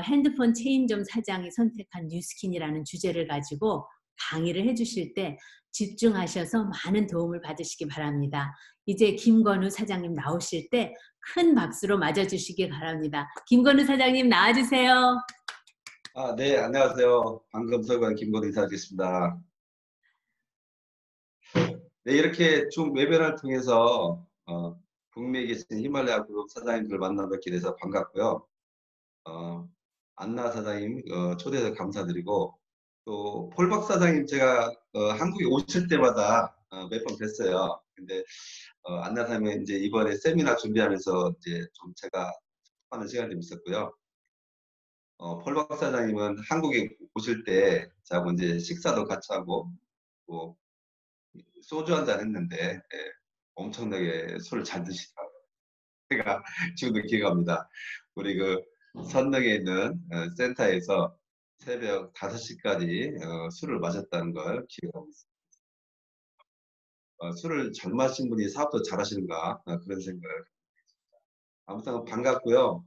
핸드폰 체인점 사장이 선택한 뉴스킨이라는 주제를 가지고 강의를 해주실 때 집중하셔서 많은 도움을 받으시기 바랍니다. 이제 김건우 사장님 나오실 때 큰 박수로 맞아주시기 바랍니다. 김건우 사장님 나와주세요. 네, 안녕하세요. 방금 설관 김건우 인사드리겠습니다. 네, 이렇게 중 외변을 통해서 북미에 계신 히말라야 그룹 사장님들 만나 뵙게 돼서 반갑고요. 안나 사장님 초대해서 감사드리고, 또 폴박 사장님 제가 한국에 오실 때마다 몇 번 뵀어요. 근데 안나 사장님은 이제 이번에 세미나 준비하면서 이제 좀 제가 하는 시간이 좀 있었고요. 폴박 사장님은 한국에 오실 때 저하고 이제 식사도 같이 하고, 뭐 소주 한잔 했는데 엄청나게 술을 잘 드시더라고요. 제가 지금도 기억합니다. 우리 그 선릉에 있는 센터에서 새벽 5시까지 술을 마셨다는 걸 기억하고 있습니다. 술을 잘 마신 분이 사업도 잘하시는가 그런 생각을. 아무튼 반갑고요.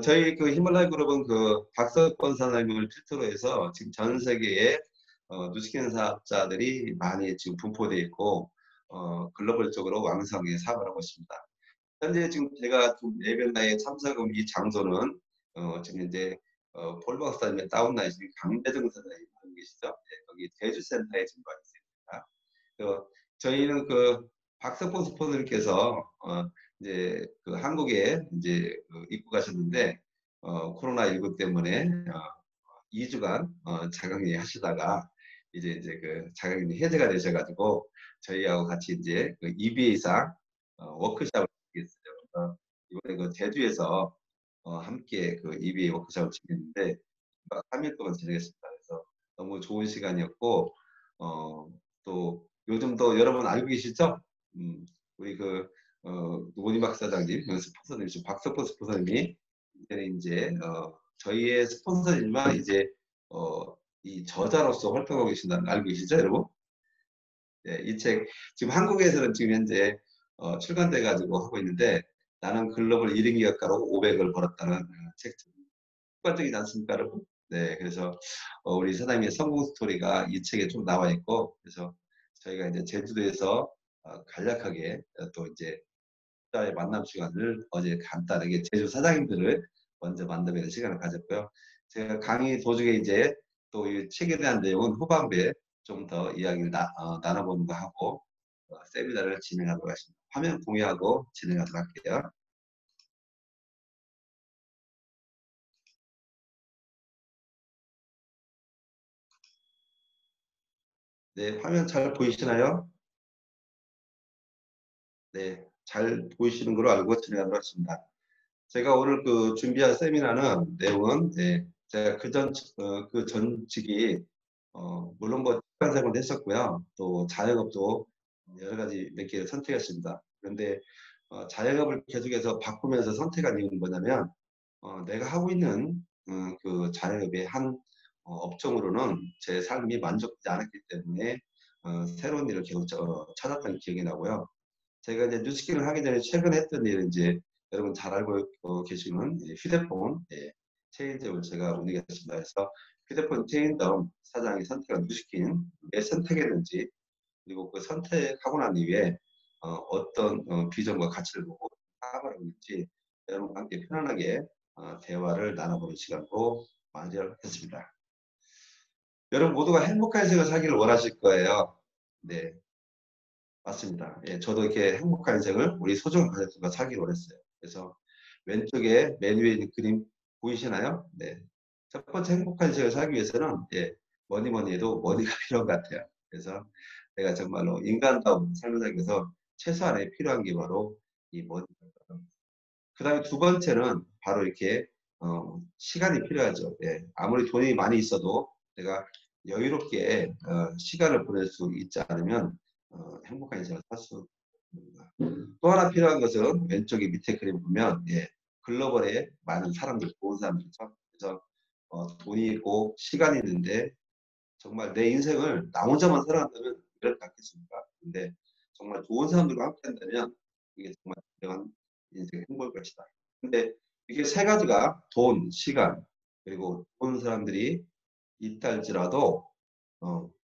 저희 그 히말라야 그룹은 그 박석권 사장님을 필두로 해서 지금 전 세계에 누스킨 사업자들이 많이 지금 분포되어 있고 글로벌적으로 왕성하게 사업을 하고 있습니다. 현재 지금 제가 좀 예배나에 참석한 이 장소는 지금 이제 폴 박사님의 다운라인 강대정 사장님 하고 계시죠? 네, 거기 제주센터에 지금 와 있습니다. 저희는 그 박석권 스포츠님께서 이제 그 한국에 이제 입국하셨는데 코로나19 때문에 2주간 자가격리 하시다가 이제 그 자가격리 해제가 되셔가지고 저희하고 같이 이제 그 EBA상 워크숍을 진행했어요. 이번에 그 제주에서 함께 그 EBA 워크숍을 진행했는데 3일 동안 진행했습니다. 그래서 너무 좋은 시간이었고 또 요즘도 여러분 알고 계시죠? 우리 그 노니 박사장님, 스폰서님, 박석권 스폰서님이 이제 저희의 스폰서지만 이제 이 저자로서 활동하고 계신다는 거 알고 계시죠, 여러분? 네, 이 책 지금 한국에서는 지금 현재 출간돼 가지고 하고 있는데 나는 글로벌 1인 기업가로 500을 벌었다는 책 습관적이지 않습니까, 여러분? 네, 그래서 우리 사장님의 성공 스토리가 이 책에 좀 나와 있고, 그래서 저희가 이제 제주도에서 간략하게 또 이제 자의 만남 시간을 어제 간단하게 제주 사장님들을 먼저 만나뵈는 시간을 가졌고요. 제가 강의 도중에 이제 또 이 책에 대한 내용은 후반부에 좀 더 이야기를 나눠보는 거 하고 세미나를 진행하도록 하겠습니다. 화면 공유하고 진행하도록 할게요. 네, 화면 잘 보이시나요? 네, 잘 보이시는 걸로 알고 진행하도록 하겠습니다. 제가 오늘 그 준비한 세미나는 내용은 제가 그 전직이 물론 뭐 직관생활도 했었고요. 또 자영업도 여러 가지 몇 개를 선택했습니다. 그런데 자영업을 계속해서 바꾸면서 선택한 이유는 뭐냐면 내가 하고 있는 그 자영업의 한 업종으로는 제 삶이 만족되지 않았기 때문에 새로운 일을 계속 찾았던 기억이 나고요. 제가 이제 뉴스킨을 하기 전에 최근에 했던 일은 이제 여러분 잘 알고 계시는 휴대폰 체인점을 제가 운영했습니다. 그래서 휴대폰 체인점 사장이 선택한 뉴스킨 왜 선택했는지 그리고 그 선택하고 난 이후에 어떤 비전과 가치를 보고 사업을 하고 있는지 여러분과 함께 편안하게 대화를 나눠보는 시간으로 마련했습니다. 여러분 모두가 행복한 인생을 살기를 원하실 거예요. 네. 맞습니다. 예, 저도 이렇게 행복한 인생을 우리 소중한 가족들과 살기 원했어요. 그래서 왼쪽에 맨 위에 있는 그림 보이시나요? 네. 첫 번째 행복한 인생을 살기 위해서는 뭐니 해도 머니가 필요한 것 같아요. 그래서 내가 정말로 인간다운 삶을 살기 위해서 최소한의 필요한 게 바로 이 머니가. 그 다음에 두 번째는 바로 이렇게 시간이 필요하죠. 예. 아무리 돈이 많이 있어도 내가 여유롭게 시간을 보낼 수 있지 않으면 행복한 인생을 살 수 없습니다. 또 하나 필요한 것은 왼쪽에 밑에 그림 보면 글로벌에 많은 사람들, 좋은 사람들이죠. 그래서 돈이 있고 시간이 있는데 정말 내 인생을 나 혼자만 살아간다면 그렇지 않겠습니까? 근데 정말 좋은 사람들과 함께 한다면 이게 정말 진정한 인생의 행복일 것이다. 근데 이게 세 가지가 돈, 시간, 그리고 좋은 사람들이 있다 할지라도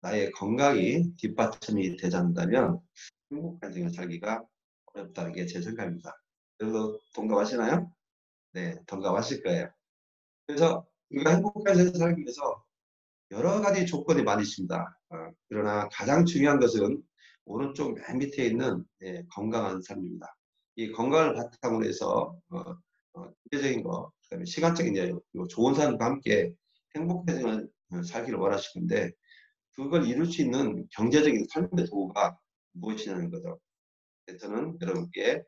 나의 건강이 뒷받침이 되지 않는다면 행복한 생을 살기가 어렵다는 게 제 생각입니다. 여러분도 동감하시나요? 네, 동감하실 거예요. 그래서 우리가 행복한 생을 살기 위해서 여러 가지 조건이 많이 있습니다. 그러나 가장 중요한 것은 오른쪽 맨 밑에 있는 건강한 삶입니다. 이 건강을 바탕으로 해서 경제적인 거, 그다음에 시간적인 여유, 그리고 좋은 삶과 함께 행복해지는 살기를 원하시는데 그걸 이룰 수 있는 경제적인 삶의 도구가 무엇이냐는 거죠. 그래서 저는 여러분께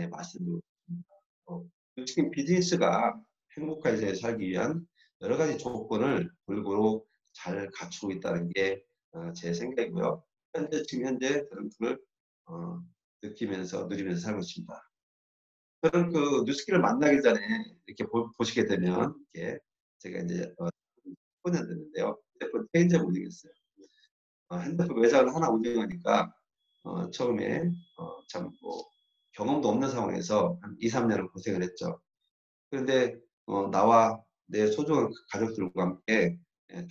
말씀드립니다. 지금 비즈니스가 행복한 세상에 살기 위한 여러 가지 조건을 골고루 잘 갖추고 있다는 게 제 생각이고요. 지금 현재 그런 것을 느끼면서 누리면서 살고 있습니다. 저는 그 뉴스키를 만나기 전에 이렇게 보시게 되면 이렇게 제가 이제 10년 됐는데요. 핸드폰 체인지를 운영했어요. 핸드폰 매장을 하나 운영하니까 처음에 참 뭐 경험도 없는 상황에서 한 2, 3년을 고생을 했죠. 그런데 나와 내 소중한 가족들과 함께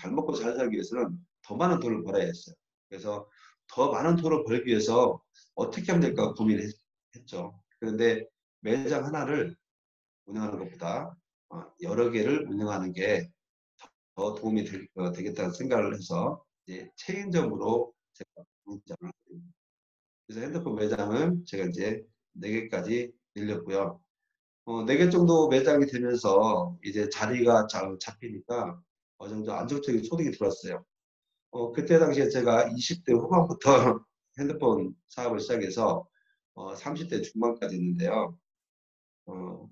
잘 먹고 잘 살기 위해서는 더 많은 돈을 벌어야 했어요. 그래서 더 많은 돈을 벌기 위해서 어떻게 하면 될까 고민을 했죠. 그런데 매장 하나를 운영하는 것보다 여러 개를 운영하는 게 더 도움이 되겠다는 생각을 해서 이제 체인점으로 제가 운영을 하게 됩니다. 그래서 핸드폰 매장은 제가 이제 4개까지 늘렸고요. 4개 정도 매장이 되면서 이제 자리가 잘 잡히니까 어느 정도 안정적인 소득이 들어왔어요. 그때 당시에 제가 20대 후반부터 핸드폰 사업을 시작해서 30대 중반까지 있는데요.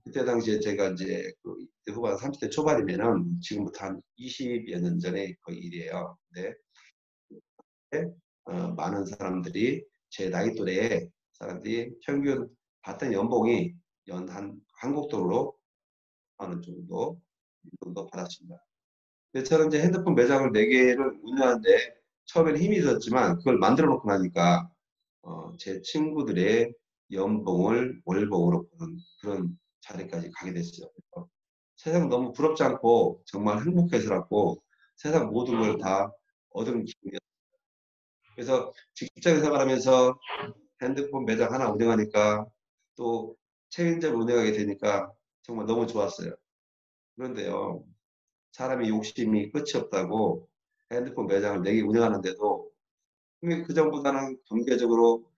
그때 당시에 제가 이제 그 20대 후반 30대 초반이면은 지금부터 한 20여 년 전의 거의 일이에요. 근데 많은 사람들이 제 나이 또래의 사람들이 평균 받던 연봉이 연 한국 돈으로 하는 정도 이 정도 받았습니다. 그래서 저는 이제 핸드폰 매장을 4개를 운영하는데 처음에는 힘이 들었지만 그걸 만들어 놓고 나니까 제 친구들의 연봉을 월봉으로 보는 그런 자리까지 가게 됐어요. 그래서 세상 너무 부럽지 않고 정말 행복해서 살았고 세상 모든 걸 다 얻은 기분이었어요. 그래서 직장 생활하면서 핸드폰 매장 하나 운영하니까 또 체인점 운영하게 되니까 정말 너무 좋았어요. 그런데요, 사람이 욕심이 끝이 없다고 핸드폰 매장을 4개 운영하는데도 그 전보다는 경제적으로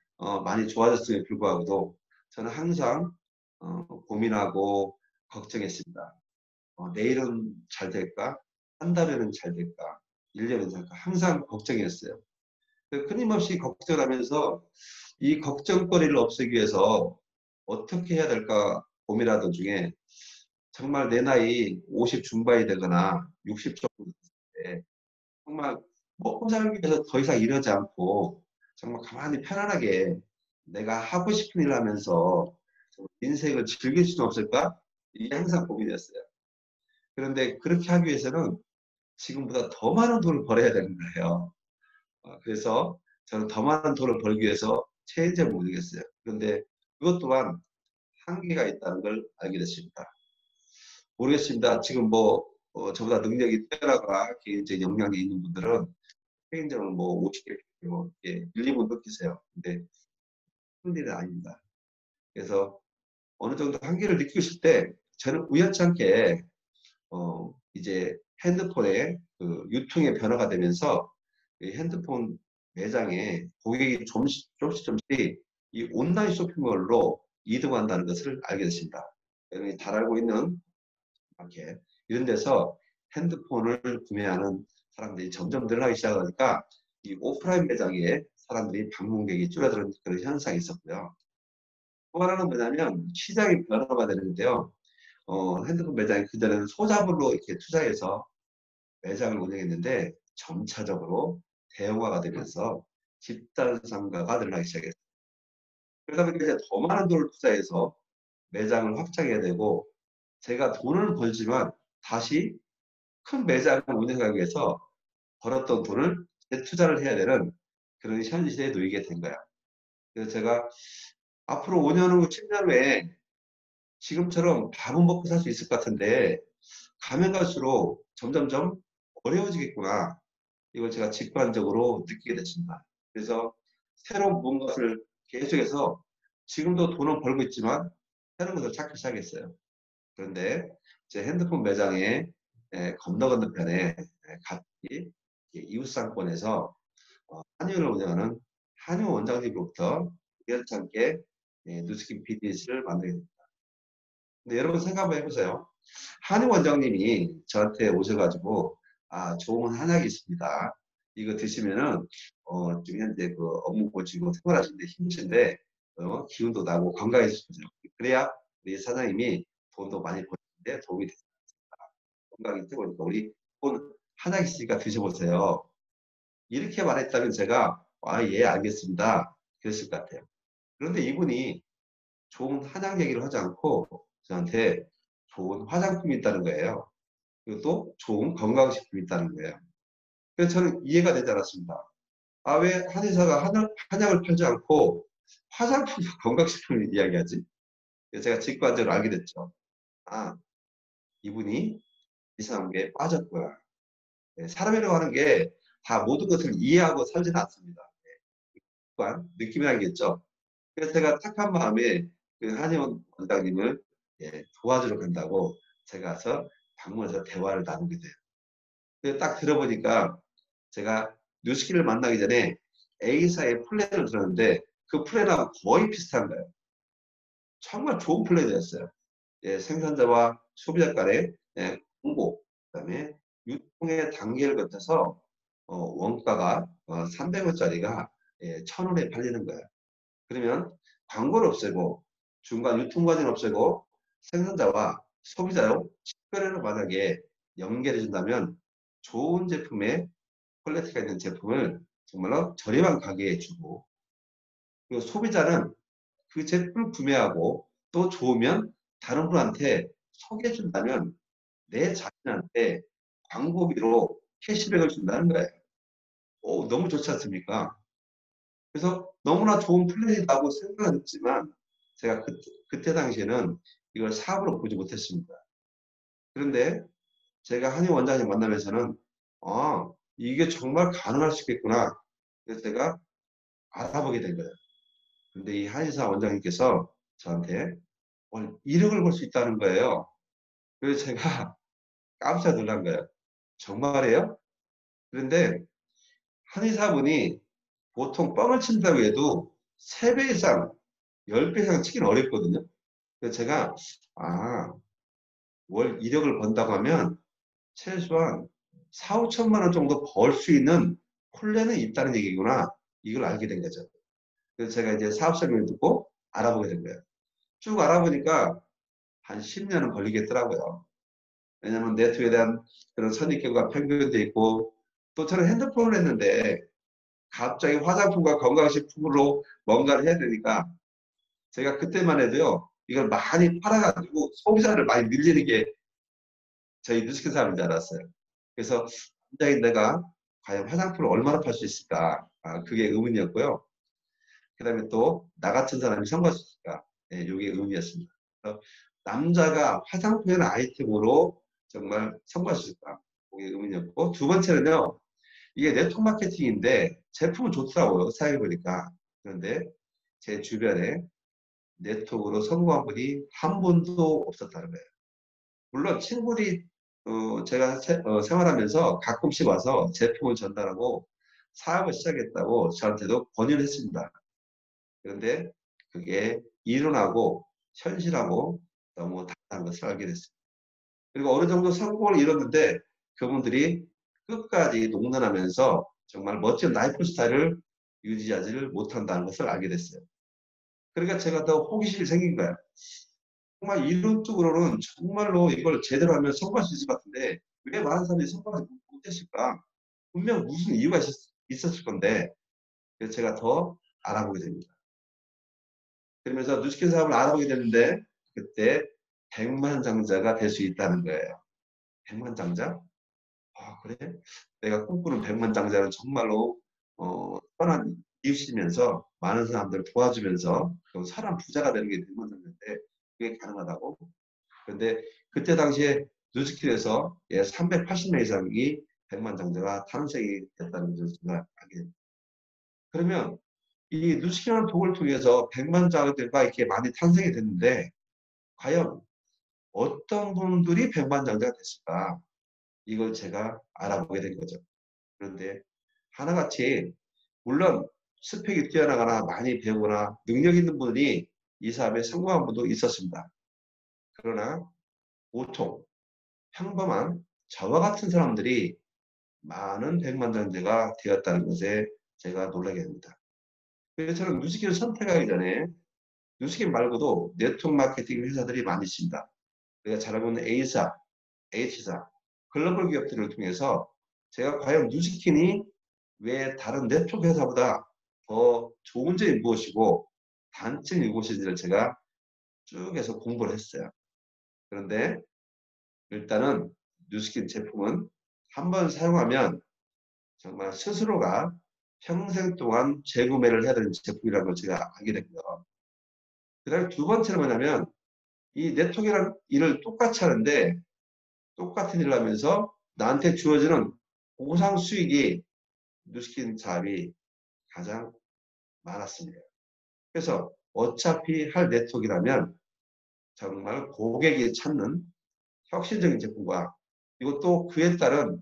많이 좋아졌음에 불구하고도 저는 항상 고민하고 걱정했습니다. 내일은 잘 될까? 한 달에는 잘 될까? 1년은 될까? 항상 걱정이었어요. 끊임없이 걱정하면서 이 걱정거리를 없애기 위해서 어떻게 해야 될까 고민하던 중에 정말 내 나이 50 중반이 되거나 60 정도 됐을 때 정말 먹고 살기 위해서 더 이상 이러지 않고 정말 가만히 편안하게 내가 하고 싶은 일을 하면서 인생을 즐길 수는 없을까? 이게 항상 고민이었어요. 그런데 그렇게 하기 위해서는 지금보다 더 많은 돈을 벌어야 되는 거예요. 그래서 저는 더 많은 돈을 벌기 위해서 체인지를 모르겠어요. 그런데 그것 또한 한계가 있다는 걸 알게 됐습니다. 모르겠습니다. 지금 뭐 저보다 능력이 뛰어나거나 개인적인 역량이 있는 분들은 체인점을 뭐 50개, 뭐, 1, 2분 느끼세요. 근데 그런 일은 아닙니다. 그래서 어느 정도 한계를 느끼실 때 저는 우연치 않게 이제 핸드폰의 그 유통의 변화가 되면서 이 핸드폰 매장에 고객이 조금씩 이 온라인 쇼핑몰로 이동한다는 것을 알게 됐습니다. 여러분이 잘 알고 있는 마켓 이런 데서 핸드폰을 구매하는 사람들이 점점 늘어나기 시작하니까 이 오프라인 매장에 사람들이 방문객이 줄어드는 그런 현상이 있었고요. 또 하나는 뭐냐면 시장이 변화가 되는데요. 핸드폰 매장이 그전에는 소자본으로 이렇게 투자해서 매장을 운영했는데 점차적으로 대형화가 되면서 집단 상가가 늘어나기 시작했어요. 그러다 보니까 이제 더 많은 돈을 투자해서 매장을 확장해야 되고 제가 돈을 벌지만 다시 큰 매장을 운영하기 위해서 벌었던 돈을 재투자를 해야 되는 그런 현실에 놓이게 된 거야. 그래서 제가 앞으로 5년 후, 10년 후에 지금처럼 밥은 먹고 살 수 있을 것 같은데 가면 갈수록 점점점 어려워지겠구나. 이걸 제가 직관적으로 느끼게 됐습니다. 그래서 새로운 무언가를 계속해서 지금도 돈은 벌고 있지만 새로운 것을 찾기 시작했어요. 그런데 제 핸드폰 매장에 건너 건너편에 같이 이웃상권에서 한의원을 운영하는 한의원 원장님으로부터 우연치 않게 누스킨 PDC를 만나게 됩니다. 근데 여러분 생각 한번 해보세요. 한의 원장님이 저한테 오셔가지고 좋은 한약이 있습니다. 이거 드시면은 지금 현재 그 업무 보시고 생활하시는데 힘드신데 기운도 나고 건강해지시죠. 그래야 우리 사장님이 돈도 많이 버시는데 도움이 됩니다. 건강이 최고니까 우리 돈 한약 있으니까 드셔보세요. 이렇게 말했다면 제가 예 알겠습니다. 그랬을 것 같아요. 그런데 이분이 좋은 한약 얘기를 하지 않고 저한테 좋은 화장품이 있다는 거예요. 그리고 또 좋은 건강식품이 있다는 거예요. 그래서 저는 이해가 되지 않았습니다. 왜 한의사가 한약을 팔지 않고 화장품, 건강식품을 이야기하지? 그래서 제가 직관적으로 알게 됐죠. 이분이 이상한 게 빠졌구나. 사람이라고 하는 게 다 모든 것을 이해하고 살지는 않습니다. 느낌이 알겠죠? 그래서 제가 착한 마음에 그 한의원 원장님을 도와주러 간다고 제가 가서 방문해서 대화를 나누게 돼요. 그래서 딱 들어보니까 제가 뉴스키를 만나기 전에 A사의 플랜을 들었는데 그 플랜하고 거의 비슷한 거예요. 정말 좋은 플랜이었어요. 생산자와 소비자 간의 홍보, 그다음에 유통의 단계를 거쳐서 원가가 300원짜리가 1,000원에 팔리는 거예요. 그러면 광고를 없애고 중간 유통과정을 없애고 생산자와 소비자로 식별을 만약에 연결해 준다면 좋은 제품에 퀄리티가 있는 제품을 정말로 저렴한 가격에 주고 그리고 소비자는 그 제품을 구매하고 또 좋으면 다른 분한테 소개해 준다면 내 자신한테 광고비로 캐시백을 준다는 거예요. 너무 좋지 않습니까? 그래서 너무나 좋은 플랜이라고 생각은 했지만 제가 그때 당시에는 이걸 사업으로 보지 못했습니다. 그런데 제가 한의 원장님 만나면서는 이게 정말 가능할 수 있겠구나. 그래서 제가 알아보게 된 거예요. 근데 이 한의사 원장님께서 저한테 1억을 벌 수 있다는 거예요. 그래서 제가 깜짝 놀란 거예요. 정말이에요? 그런데 한의사분이 보통 뻥을 친다고 해도 3배 이상, 10배 이상 치기는 어렵거든요. 그래서 제가 월 1억을 번다고 하면 최소한 4, 5천만 원 정도 벌 수 있는 플랜은 있다는 얘기구나. 이걸 알게 된 거죠. 그래서 제가 이제 사업 설명을 듣고 알아보게 된 거예요. 쭉 알아보니까 한 10년은 걸리겠더라고요. 왜냐하면 네트에 대한 그런 선입견과 편견도 있고 또 저는 핸드폰을 했는데 갑자기 화장품과 건강식품으로 뭔가를 해야 되니까 제가 그때만 해도요. 이걸 많이 팔아가지고 소비자를 많이 늘리는 게 저희 뉴스킨 사람인 줄 알았어요. 그래서 혼자인 내가 과연 화장품을 얼마나 팔 수 있을까? 그게 의문이었고요. 그 다음에 또 나 같은 사람이 성공할 수 있을까? 이게 의문이었습니다. 그래서 남자가 화장품이나 아이템으로 정말 성공할 수 있을까? 그게 의문이었고 두 번째는요. 이게 네트워크 마케팅인데 제품은 좋더라고요. 사용해보니까. 그런데 제 주변에 네트워크로 성공한 분이 한 분도 없었다는 거예요. 물론 친구들이 제가 생활하면서 가끔씩 와서 제품을 전달하고 사업을 시작했다고 저한테도 권유를 했습니다. 그런데 그게 이론하고 현실하고 너무 다른 것을 알게 됐습니다. 그리고 어느 정도 성공을 이뤘는데 그분들이 끝까지 농단하면서 정말 멋진 라이프 스타일을 유지하지를 못한다는 것을 알게 됐어요. 그러니까 제가 더 호기심이 생긴 거예요. 정말 이론적으로는 정말로 이걸 제대로 하면 성공할 수 있을 것 같은데 왜 많은 사람들이 성공하지 못했을까? 분명 무슨 이유가 있었을 건데 그래서 제가 더 알아보게 됩니다. 그러면서 누스킨 사업을 알아보게 되는데 그때 백만장자가 될 수 있다는 거예요. 백만장자? 그래? 내가 꿈꾸는 백만장자는 정말로 편한 이웃이면서 많은 사람들을 도와주면서 사람 부자가 되는 게 백만장자인데 그게 가능하다고. 그런데 그때 당시에 뉴스킬에서 380명 이상이 백만장자가 탄생이 됐다는 것을 제가 알게 됩니다. 그러면 이 뉴스킬이라는 독을 통해서 백만장자가 이렇게 많이 탄생이 됐는데 과연 어떤 분들이 백만장자가 됐을까? 이걸 제가 알아보게 된 거죠. 그런데 하나같이 물론 스펙이 뛰어나거나 많이 배우거나 능력 있는 분이 이 사업에 성공한 분도 있었습니다. 그러나 보통 평범한 저와 같은 사람들이 많은 백만장자가 되었다는 것에 제가 놀라게 됩니다. 그래서 저는 뉴스킬을 선택하기 전에 뉴스킬 말고도 네트워크 마케팅 회사들이 많이 있습니다. 우리가 잘 알고 있는 A사, H사, 글로벌 기업들을 통해서 제가 과연 뉴스킨이 왜 다른 네트워크 회사보다 더 좋은 점이 무엇이고 단점이 무엇인지를 제가 쭉 해서 공부를 했어요. 그런데 일단은 뉴스킨 제품은 한번 사용하면 정말 스스로가 평생 동안 재구매를 해야 되는 제품이라는 걸 제가 알게 됐고요. 그 다음에 두 번째는 뭐냐면 이 네트워크라는 일을 똑같이 하는데 똑같은 일을 하면서 나한테 주어지는 보상 수익이 뉴스킨 사업이 가장 많았습니다. 그래서 어차피 할 네트워크라면 정말 고객이 찾는 혁신적인 제품과 이것도 그에 따른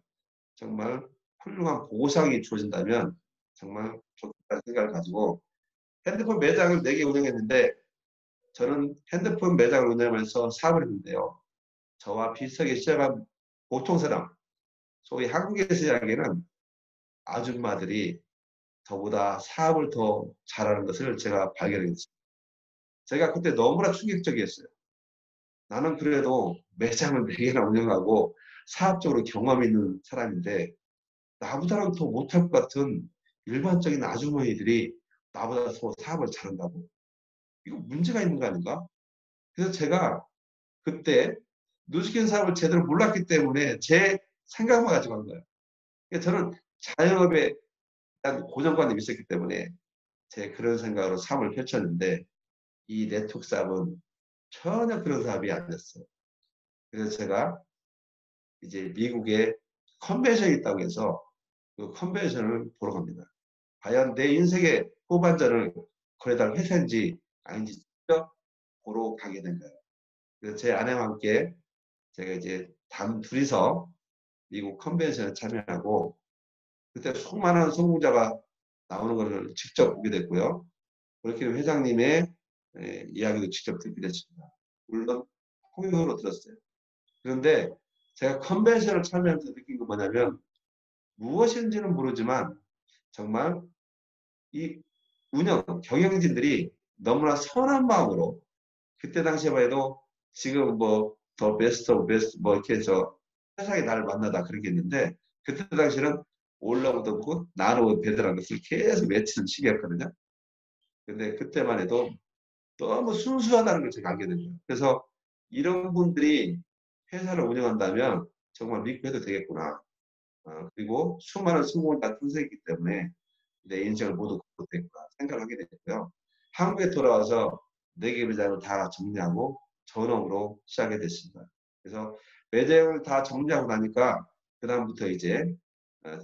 정말 훌륭한 보상이 주어진다면 정말 좋다는 생각을 가지고 핸드폰 매장을 4개 운영했는데 저는 핸드폰 매장을 운영하면서 사업을 했는데요. 저와 비슷하게 시작한 보통 사람, 소위 한국에서 이야기하는 아줌마들이 저보다 사업을 더 잘하는 것을 제가 발견했습니다. 제가 그때 너무나 충격적이었어요. 나는 그래도 매장을 4개나 운영하고 사업적으로 경험이 있는 사람인데 나보다는 더 못할 것 같은 일반적인 아주머니들이 나보다 더 사업을 잘한다고. 이거 문제가 있는 거 아닌가? 그래서 제가 그때 누수킨 사업을 제대로 몰랐기 때문에 제 생각만 가지고 한 거예요. 그러니까 저는 자영업에 대한 고정관념이 있었기 때문에 제 그런 생각으로 사업을 펼쳤는데 이 네트워크 사업은 전혀 그런 사업이 아니었어요. 그래서 제가 이제 미국에 컨벤션이 있다고 해서 그 컨벤션을 보러 갑니다. 과연 내 인생의 후반전을 거래달 회사인지 아닌지 직접 보러 가게 된 거예요. 그래서 제 아내와 함께 제가 이제 둘이서 미국 컨벤션에 참여하고 그때 수많은 성공자가 나오는 것을 직접 보게 됐고요. 그렇게 회장님의 이야기도 직접 듣게 됐습니다. 물론 통역으로 들었어요. 그런데 제가 컨벤션을 참여하면서 느낀 건 뭐냐면 무엇인지는 모르지만 정말 이 경영진들이 너무나 선한 마음으로 그때 당시에만 해도 지금 뭐 더 베스트 오브 베스트 뭐 이렇게 해서 세상에 나를 만나다 그렇게 했는데 그때 당시에는 올라오던 곳 나누어 배드라는 것을 계속 외치는 시기였거든요. 근데 그때만 해도 너무 순수하다는 걸 제가 알게 됐어요. 그래서 이런 분들이 회사를 운영한다면 정말 믿고 해도 되겠구나. 그리고 수많은 성공을 다 탄생했기 때문에 내 인생을 모두 걸었겠구나 생각을 하게 됐고요. 한국에 돌아와서 4개 매장을 다 정리하고 전업으로 시작하게 됐습니다. 그래서 매장을 다 정리하고 나니까 그다음부터 이제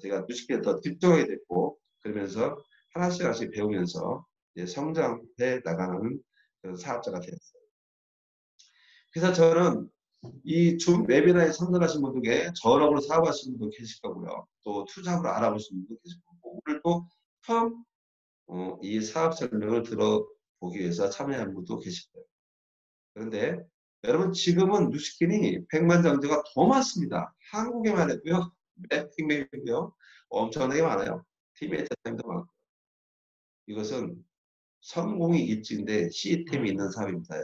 제가 뉴스키에 더 집중하게 됐고 그러면서 하나씩 하나씩 배우면서 이제 성장해 나가는 그런 사업자가 되었어요. 그래서 저는 이 줌 웨비나에 참석하신 분 중에 전업으로 사업하시는 분도 계실 거고요. 또 투잡으로 알아보시는 분도 계실 거고 오늘 또 처음 이 사업 설명을 들어보기 위해서 참여한 분도 계실 거예요. 그런데 여러분 지금은 뉴스킨이 백만장자가 더 많습니다. 한국에만 해도요. 매핑매이고요. 엄청나게 많아요. 팀의 대상도 많고. 이것은 성공이 입증된 시스템이 있는 사업입니다.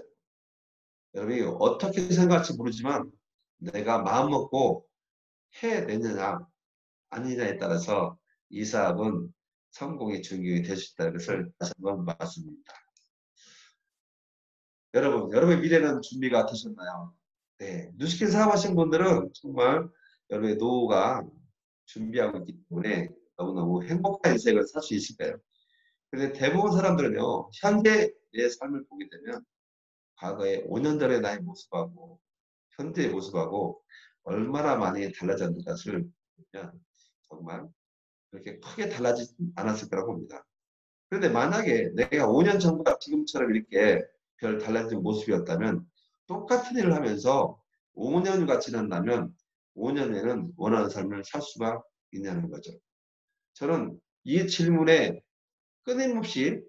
여러분이 어떻게 생각할지 모르지만 내가 마음먹고 해내느냐 아니냐에 따라서 이 사업은 성공의 중요히 될 수 있다는 것을 다시 한번 말씀드립니다. 여러분의 미래는 준비가 되셨나요? 네, 뉴스킨 사업하신 분들은 정말 여러분의 노후가 준비하고 있기 때문에 너무너무 행복한 인생을 살 수 있을 거예요. 근데 대부분 사람들은요, 현재의 삶을 보게 되면 과거에 5년 전의 나의 모습하고 현재의 모습하고 얼마나 많이 달라졌는 것을 보면 정말 그렇게 크게 달라지지 않았을 거라고 봅니다. 그런데 만약에 내가 5년 전과 지금처럼 이렇게 별 달라진 모습이었다면 똑같은 일을 하면서 5년가 지난다면 5년에는 원하는 삶을 살 수가 있냐는 거죠. 저는 이 질문에 끊임없이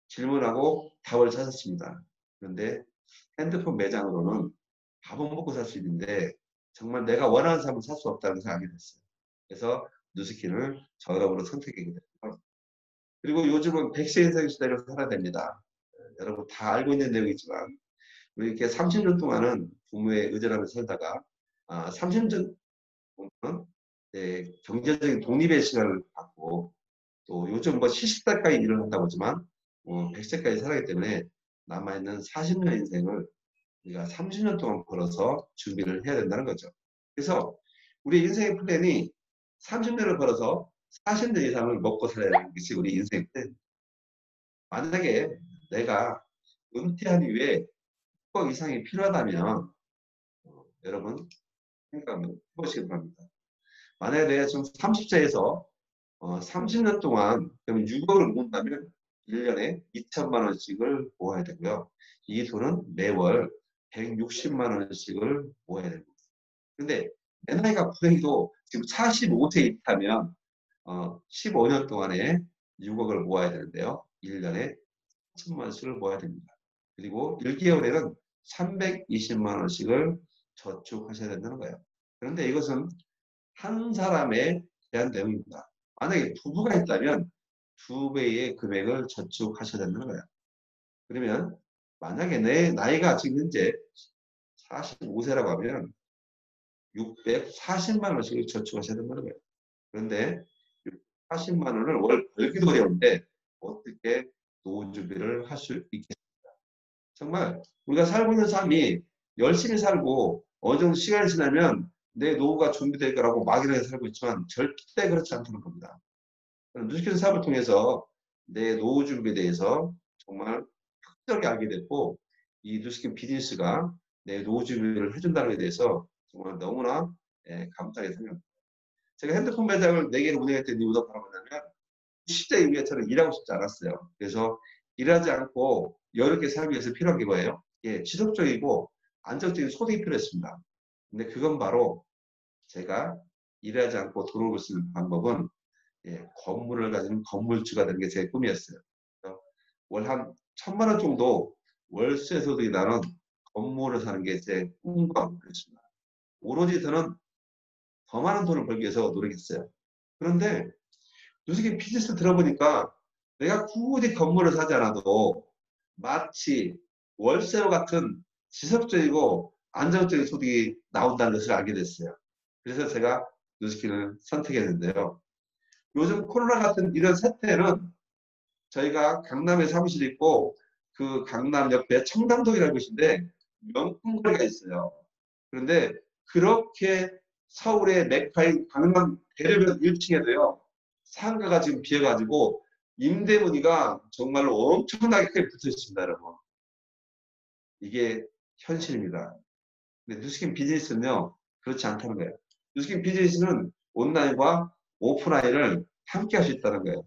질문하고 답을 찾았습니다. 그런데 핸드폰 매장으로는 밥은 먹고 살 수 있는데 정말 내가 원하는 삶을 살 수 없다는 것을 알게 됐어요. 그래서 뉴스킨을 저렴으로 선택하게 됐고요. 그리고 요즘은 100세 이상 시대를 살아야 됩니다. 여러분 다 알고 있는 내용이지만 우리 이렇게 30년 동안은 부모에 의존하며 살다가 30년 동안은 경제적인 독립의 시간을 갖고 또 요즘 뭐 70살까지 일을 한다고 하지만 100세까지 살아기 때문에 남아있는 40년 인생을 우리가 30년 동안 벌어서 준비를 해야 된다는 거죠. 그래서 우리 인생의 플랜이 30년을 벌어서 40년 이상을 먹고 살아야 하는 것이 우리 인생의 플랜. 만약에 내가 은퇴한 이후에 6억 이상이 필요하다면 여러분 생각 한번 해보시기 바랍니다. 만약에 내가 지금 30세에서 30년 동안 그러면 6억을 모은다면 1년에 2천만 원씩을 모아야 되고요. 이 돈은 매월 160만 원씩을 모아야 됩니다. 근데 내 나이가 불행히도 지금 45세 있다면 15년 동안에 6억을 모아야 되는데요. 1년에 3천만 원씩을 모아야 됩니다. 그리고 1개월에는 320만 원씩을 저축하셔야 된다는 거예요. 그런데 이것은 한 사람에 대한 내용입니다. 만약에 부부가 있다면 두 배의 금액을 저축하셔야 된다는 거예요. 그러면 만약에 내 나이가 지금 현재 45세라고 하면 640만 원씩을 저축하셔야 된다는 거예요. 그런데 40만 원을 월 벌기도 어려운데 어떻게 노후 준비를 할 수 있겠습니까? 정말 우리가 살고 있는 삶이 열심히 살고 어느 정도 시간이 지나면 내 노후가 준비될 거라고 막연하게 살고 있지만 절대 그렇지 않다는 겁니다. 뉴스키즈 사업을 통해서 내 노후 준비에 대해서 정말 확실하게 알게 됐고 이 뉴스킨 비즈니스가 내 노후 준비를 해준다는 것에 대해서 정말 너무나 감사하게 생각합니다. 제가 핸드폰 매장을 4개를 운영했던 이유가 바로 뭐냐면 10대 이후에 저는 일하고 싶지 않았어요. 그래서 일하지 않고 여유롭게 살기 위해서 필요한 게 뭐예요? 지속적이고 안정적인 소득이 필요했습니다. 근데 그건 바로 제가 일하지 않고 돈을 벌 수 있는 방법은 건물을 가진 건물주가 되는 게 제 꿈이었어요. 월 한 1,000만 원 정도 월세 소득이 나는 건물을 사는 게 제 꿈과 목표였습니다. 오로지 저는 더 많은 돈을 벌기 위해서 노력했어요. 그런데 요새 비즈니스 들어보니까 내가 굳이 건물을 사지 않아도 마치 월세와 같은 지속적이고 안정적인 소득이 나온다는 것을 알게 됐어요. 그래서 제가 뉴스킨을 선택했는데요. 요즘 코로나 같은 이런 사태는 저희가 강남에 사무실이 있고 그 강남 옆에 청담동이라는 곳인데 명품 거리가 있어요. 그런데 그렇게 서울의 메카인 강남 대로변 1층에도요. 상가가 지금 비어가지고 임대 문의가 정말로 엄청나게 크게 붙어 있습니다, 여러분. 이게 현실입니다. 근데 뉴스킨 비즈니스는요, 그렇지 않다는 거예요. 뉴스킨 비즈니스는 온라인과 오프라인을 함께 할 수 있다는 거예요.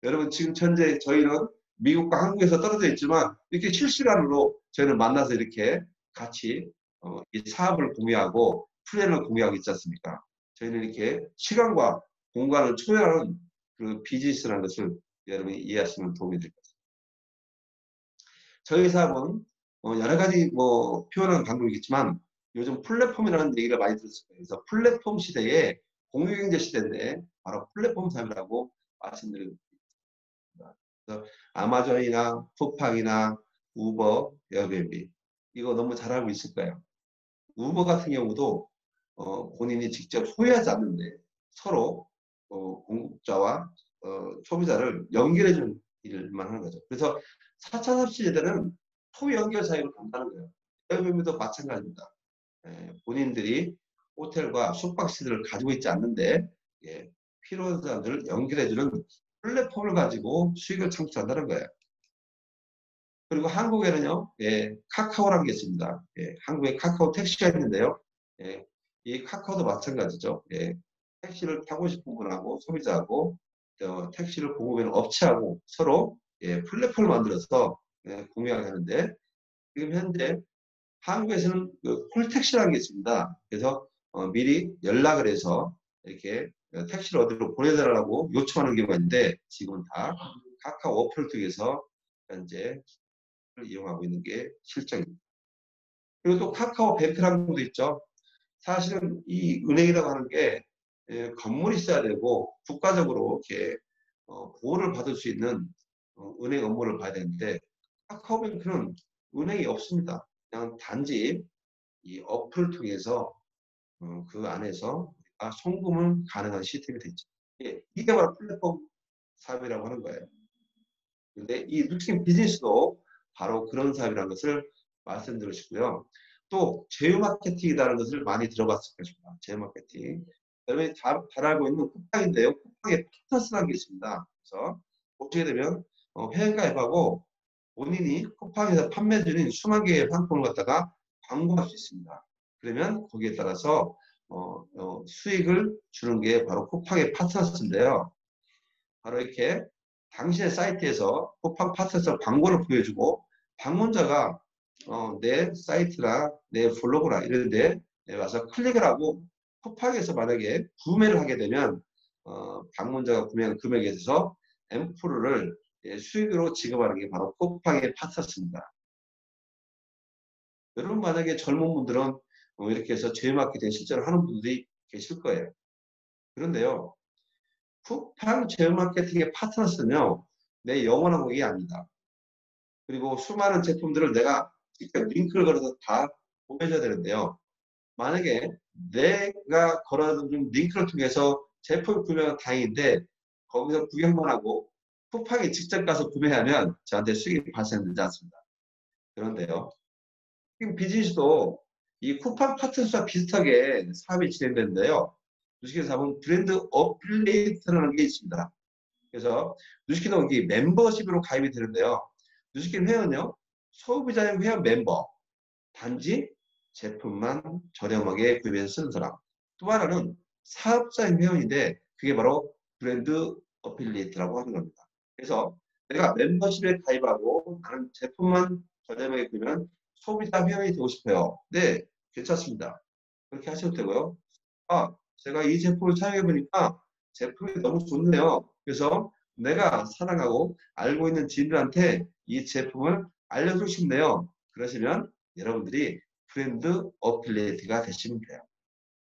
여러분, 지금 현재 저희는 미국과 한국에서 떨어져 있지만 이렇게 실시간으로 저희는 만나서 이렇게 같이 이 사업을 공유하고 플랜을 공유하고 있지 않습니까? 저희는 이렇게 시간과 공간을 초월하는 그 비즈니스라는 것을 여러분이 이해하시면 도움이 될 것 같습니다. 저희 사업은 여러 가지 뭐 표현하는 방법이 있겠지만 요즘 플랫폼이라는 얘기를 많이 들었을 거예요. 그래서 플랫폼 시대에 공유경제 시대인데 바로 플랫폼 사업이라고 말씀드리고 있습니다. 그래서 아마존이나 쿠팡이나 우버, 에어비앤비 이거 너무 잘 알고 있을 거예요. 우버 같은 경우도 본인이 직접 소유하지 않는데 서로 공급자와 소비자를 연결해주는 일만 하는 거죠. 그래서 4차 삽시제대는 소연결 사유로 간다는 거예요. 에어비앤비도 마찬가지입니다. 본인들이 호텔과 숙박시설을 가지고 있지 않는데 필요한 사람들을 연결해주는 플랫폼을 가지고 수익을 창출한다는 거예요. 그리고 한국에는요, 예, 카카오라는 게 있습니다. 예, 한국에 카카오 택시가 있는데요. 예, 이 카카오도 마찬가지죠. 예, 택시를 타고 싶은 분하고 소비자하고 택시를 공급하는 업체하고 서로 예, 플랫폼을 만들어서 예, 공유하게 하는데 지금 현재 한국에서는 그 콜택시라는 게 있습니다. 그래서 미리 연락을 해서 이렇게 택시를 어디로 보내달라고 요청하는 경우가 있는데 지금은 다 카카오 어플을 통해서 현재 이용하고 있는 게 실정입니다. 그리고 또 카카오뱅크라는 것도 있죠. 사실은 이 은행이라고 하는 게 건물이 있어야 되고 국가적으로 이렇게 보호를 받을 수 있는 은행 업무를 봐야 되는데 카카오뱅크는 은행이 없습니다. 그냥 단지 이 어플을 통해서 그 안에서 우리가 송금을 가능한 시스템이 됐죠. 예, 이게 바로 플랫폼 사업이라고 하는 거예요. 근데 이 루틴 비즈니스도 바로 그런 사업이라는 것을 말씀드리시고요. 또 제휴 마케팅이라는 것을 많이 들어봤을 것입니다. 제휴 마케팅. 여러분이 잘 알고 있는 쿠팡인데요. 쿠팡에 파트너스라는 게 있습니다. 그래서 보시게 되면 회원가입하고 본인이 쿠팡에서 판매 중인 수만 개의 상품을 갖다가 광고할 수 있습니다. 그러면 거기에 따라서 수익을 주는 게 바로 쿠팡의 파트너스인데요. 바로 이렇게 당신의 사이트에서 쿠팡 파트에서 광고를 보여주고 방문자가 내 사이트나 내 블로그나 이런 데 와서 클릭을 하고 쿠팡에서 만약에 구매를 하게 되면 방문자가 구매한 금액에 대해서 앰프를 수익으로 지급하는 게 바로 쿠팡의 파트너스입니다. 여러분 만약에 젊은 분들은 이렇게 해서 제휴 마케팅 실제로 하는 분들이 계실 거예요. 그런데요. 쿠팡 제휴 마케팅의 파트너스는요. 내 영원한 곡이 아니다. 그리고 수많은 제품들을 내가 직접 링크를 걸어서 다 보내줘야 되는데요. 만약에 내가 걸어둔 링크를 통해서 제품 구매가 다행인데 거기서 구경만 하고 쿠팡에 직접 가서 구매하면 저한테 수익이 발생되지 않습니다. 그런데요. 지금 비즈니스도 이 쿠팡 파트너스와 비슷하게 사업이 진행되는데요. 주식회사 사업은 브랜드 어플리에이트라는 게 있습니다. 그래서 뉴스키는 여기 멤버십으로 가입이 되는데요. 뉴스킨 회원은요. 소비자용 회원 멤버. 단지 제품만 저렴하게 구입해서 쓰는 사람. 또 하나는 사업자인 회원인데 그게 바로 브랜드 어필리에이트라고 하는 겁니다. 그래서 내가 멤버십에 가입하고 나는 제품만 저렴하게 구입하면 소비자 회원이 되고 싶어요. 네, 괜찮습니다. 그렇게 하셔도 되고요. 아, 제가 이 제품을 사용해 보니까 제품이 너무 좋네요. 그래서 내가 사랑하고 알고 있는 지인들한테 이 제품을 알려주고 싶네요. 그러시면 여러분들이 브랜드 어필리에이트가 되시면 돼요.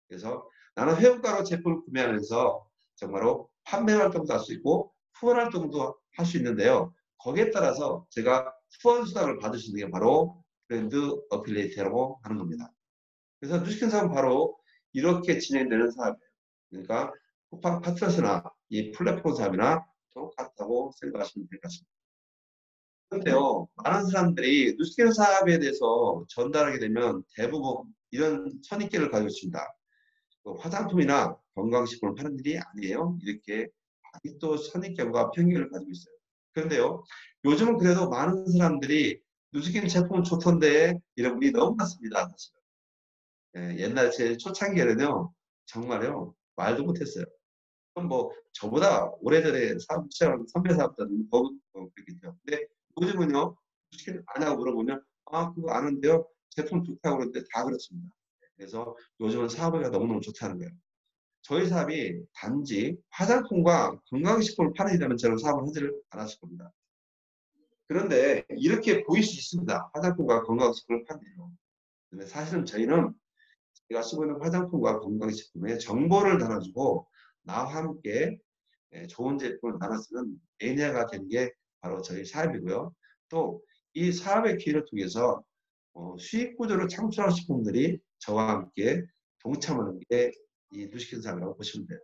그래서 나는 회원가로 제품을 구매하면서 정말로 판매 활동도 할 수 있고 후원 활동도 할 수 있는데요. 거기에 따라서 제가 후원 수당을 받을 수 있는 게 바로 브랜드 어필리에이트라고 하는 겁니다. 그래서 뉴스킨 사업은 바로 이렇게 진행되는 사업이에요. 그러니까 쿠팡 파트너스나 이 플랫폼 사업이나 똑같다고 생각하시면 될 것 같습니다. 그런데요, 많은 사람들이 뉴스킨 사업에 대해서 전달하게 되면 대부분 이런 선입견을 가지고 있습니다. 화장품이나 건강식품을 파는 일이 아니에요. 이렇게 아직도 선입견과 편견을 가지고 있어요. 그런데요, 요즘은 그래도 많은 사람들이 뉴스킨 제품은 좋던데 이런 분이 너무 많습니다. 사실은. 옛날 제 초창기에는요, 정말요, 말도 못했어요. 그럼 뭐, 저보다 오래전에 사업 시작한 선배 사업자들은 더 그랬겠죠. 근데 요즘은요, 솔직히 아냐고 물어보면, 아, 그거 아는데요, 제품 좋다고 그러는데 다 그렇습니다. 그래서 요즘은 사업이 너무너무 좋다는 거예요. 저희 사업이 단지 화장품과 건강식품을 파는 일이라면 저는 사업을 하지를 않았을 겁니다. 그런데 이렇게 보일 수 있습니다. 화장품과 건강식품을 파는 일로. 근데 사실은 저희는 제가 쓰고 있는 화장품과 건강식품에 정보를 나눠주고 나와 함께 좋은 제품을 나눠 쓰는 매니아가 된 게 바로 저희 사업이고요. 또 이 사업의 기회를 통해서 수익 구조를 창출하신 분들이 저와 함께 동참하는 게 이 누시킨 사업이라고 보시면 돼요.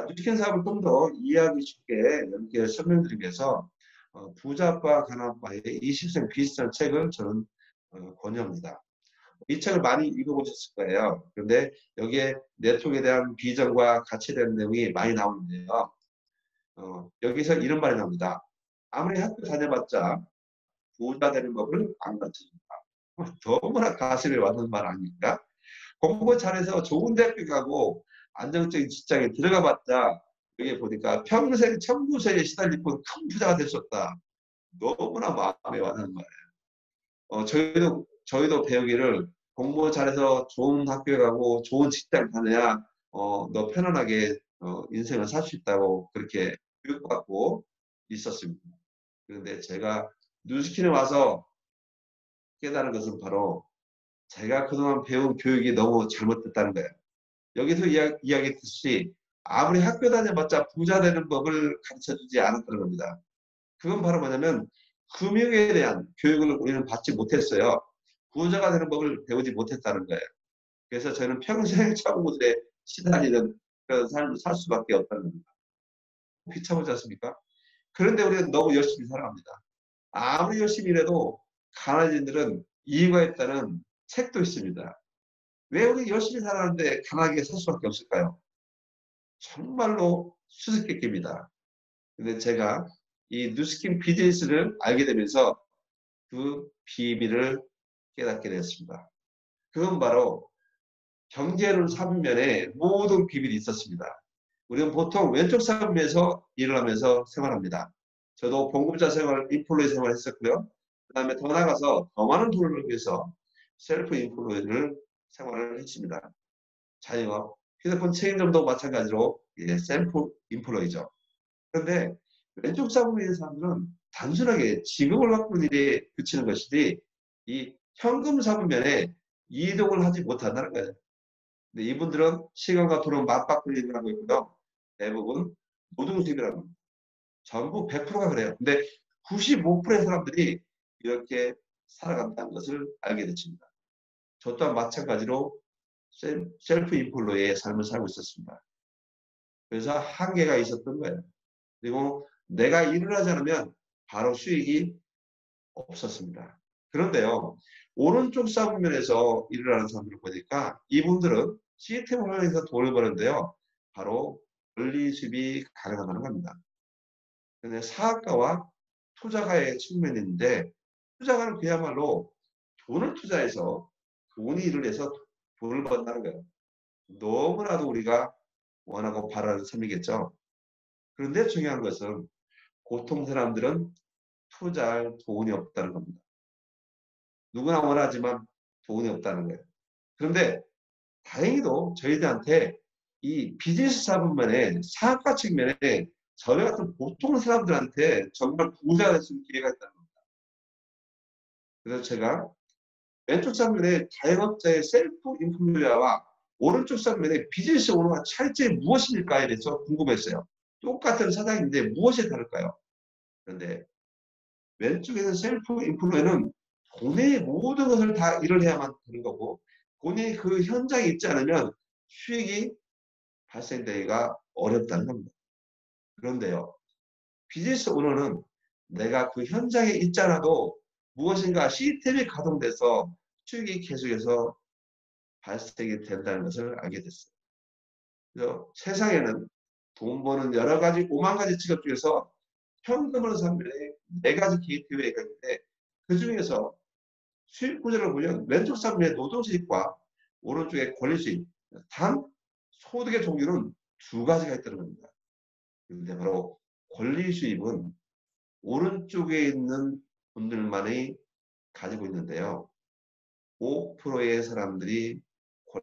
누시킨 사업을 좀 더 이해하기 쉽게 여러분께 설명드리기 위해서 부자빠 가난빠의 20생 비슷한 책을 저는 권유합니다. 이 책을 많이 읽어보셨을 거예요. 그런데 여기에 네트워크에 대한 비전과 가치에 대한 내용이 많이 나오는데요. 여기서 이런 말이 나옵니다. 아무리 학교 다녀봤자 부자 되는 법을 안 가르쳐준다. 너무나 가슴에 와닿는 말 아닙니까? 공부 잘해서 좋은 대학교 가고 안정적인 직장에 들어가 봤자 여기 보니까 평생 청구서에 시달릴 뿐 큰 부자가 될 수 없다. 너무나 마음에 와닿는 말이에요. 저희도 배우기를 공부 잘해서 좋은 학교에 가고 좋은 직장 가느냐, 너 편안하게 인생을 살 수 있다고 그렇게 교육받고 있었습니다. 그런데 제가 뉴스킨에 와서 깨달은 것은 바로 제가 그동안 배운 교육이 너무 잘못됐다는 거예요. 여기서 이야기했듯이 아무리 학교 다녀봤자 부자 되는 법을 가르쳐주지 않았다는 겁니다. 그건 바로 뭐냐면 금융에 대한 교육을 우리는 받지 못했어요. 부자가 되는 법을 배우지 못했다는 거예요. 그래서 저는 평생 청구들에 시달리는 그런 삶을 살 수밖에 없다는 겁니다. 비참하지 않습니까? 그런데 우리는 너무 열심히 살아갑니다. 아무리 열심히 일해도 가난해진들은 이유가 있다는 책도 있습니다. 왜 우리 열심히 살았는데 가난하게 살 수밖에 없을까요? 정말로 수수께끼입니다. 근데 제가 이 뉴스킨 비즈니스를 알게 되면서 그 비밀을 깨닫게 되었습니다. 그건 바로 경제론 3면에 모든 비밀이 있었습니다. 우리는 보통 왼쪽 3면에서 일을 하면서 생활합니다. 저도 봉급자 생활, 인플루에 생활을 했었고요. 그 다음에 더 나가서 더 많은 돈을 벌기 위해서 셀프 인플루를 생활을 했습니다. 자영업, 휴대폰 책임점도 마찬가지로 셀프 인플루이죠. 그런데 왼쪽 사분에 있는 사람들은 단순하게 지급을 바꾸는 일에 그치는 것이지 이 현금 사분면에 이동을 하지 못한다는 거예요. 근데 이분들은 시간과 돈을 맞바꾸는 일을 하고 있고요. 대부분 노동수입이라고 합니다. 전부 100%가 그래요. 근데 95%의 사람들이 이렇게 살아간다는 것을 알게 됐습니다. 저 또한 마찬가지로 셀프 인플루의 삶을 살고 있었습니다. 그래서 한계가 있었던 거예요. 그리고 내가 일을 하지 않으면 바로 수익이 없었습니다. 그런데요, 오른쪽 사분면에서 일을 하는 사람들을 보니까 이분들은 시스템을 활용해서 돈을 버는데요. 바로 권리 수입이 가능하다는 겁니다. 근데 사학가와 투자가의 측면이 있는데 투자가는 그야말로 돈을 투자해서 돈이 일을 해서 돈을 번다는 거예요. 너무나도 우리가 원하고 바라는 삶이겠죠. 그런데 중요한 것은 보통 사람들은 투자할 돈이 없다는 겁니다. 누구나 원하지만 돈이 없다는 거예요. 그런데 다행히도 저희들한테 이 비즈니스 사분면에 사학과 측면에 저희 같은 보통 사람들한테 정말 부자가 될 수 있는 기회가 있다는 겁니다. 그래서 제가 왼쪽 사분면에 자영업자의 셀프 인플루언서와 오른쪽 사분면에 비즈니스 오너가 차이점이 무엇일까에 대해서 궁금했어요. 똑같은 사장인데 무엇이 다를까요? 그런데 왼쪽에는 셀프 인플루에는 본인의 모든 것을 다 일을 해야만 되는 거고 본인이 그 현장에 있지 않으면 수익이 발생되기가 어렵다는 겁니다. 그런데요. 비즈니스 오너는 내가 그 현장에 있지 않아도 무엇인가 시스템이 가동돼서 수익이 계속해서 발생이 된다는 것을 알게 됐어요. 그래서 세상에는 돈 버는 여러 가지 5만 가지 직업 중에서 현금으로 사면에 4가지 게이트웨이가 있는데 그 중에서 수익 구조를 보면 왼쪽 사면에 노동수익과 오른쪽에 권리수익 단 소득의 종류는 2가지가 있다는 겁니다. 그런데 바로 권리수입은 오른쪽에 있는 분들만이 가지고 있는데요. 5%의 사람들이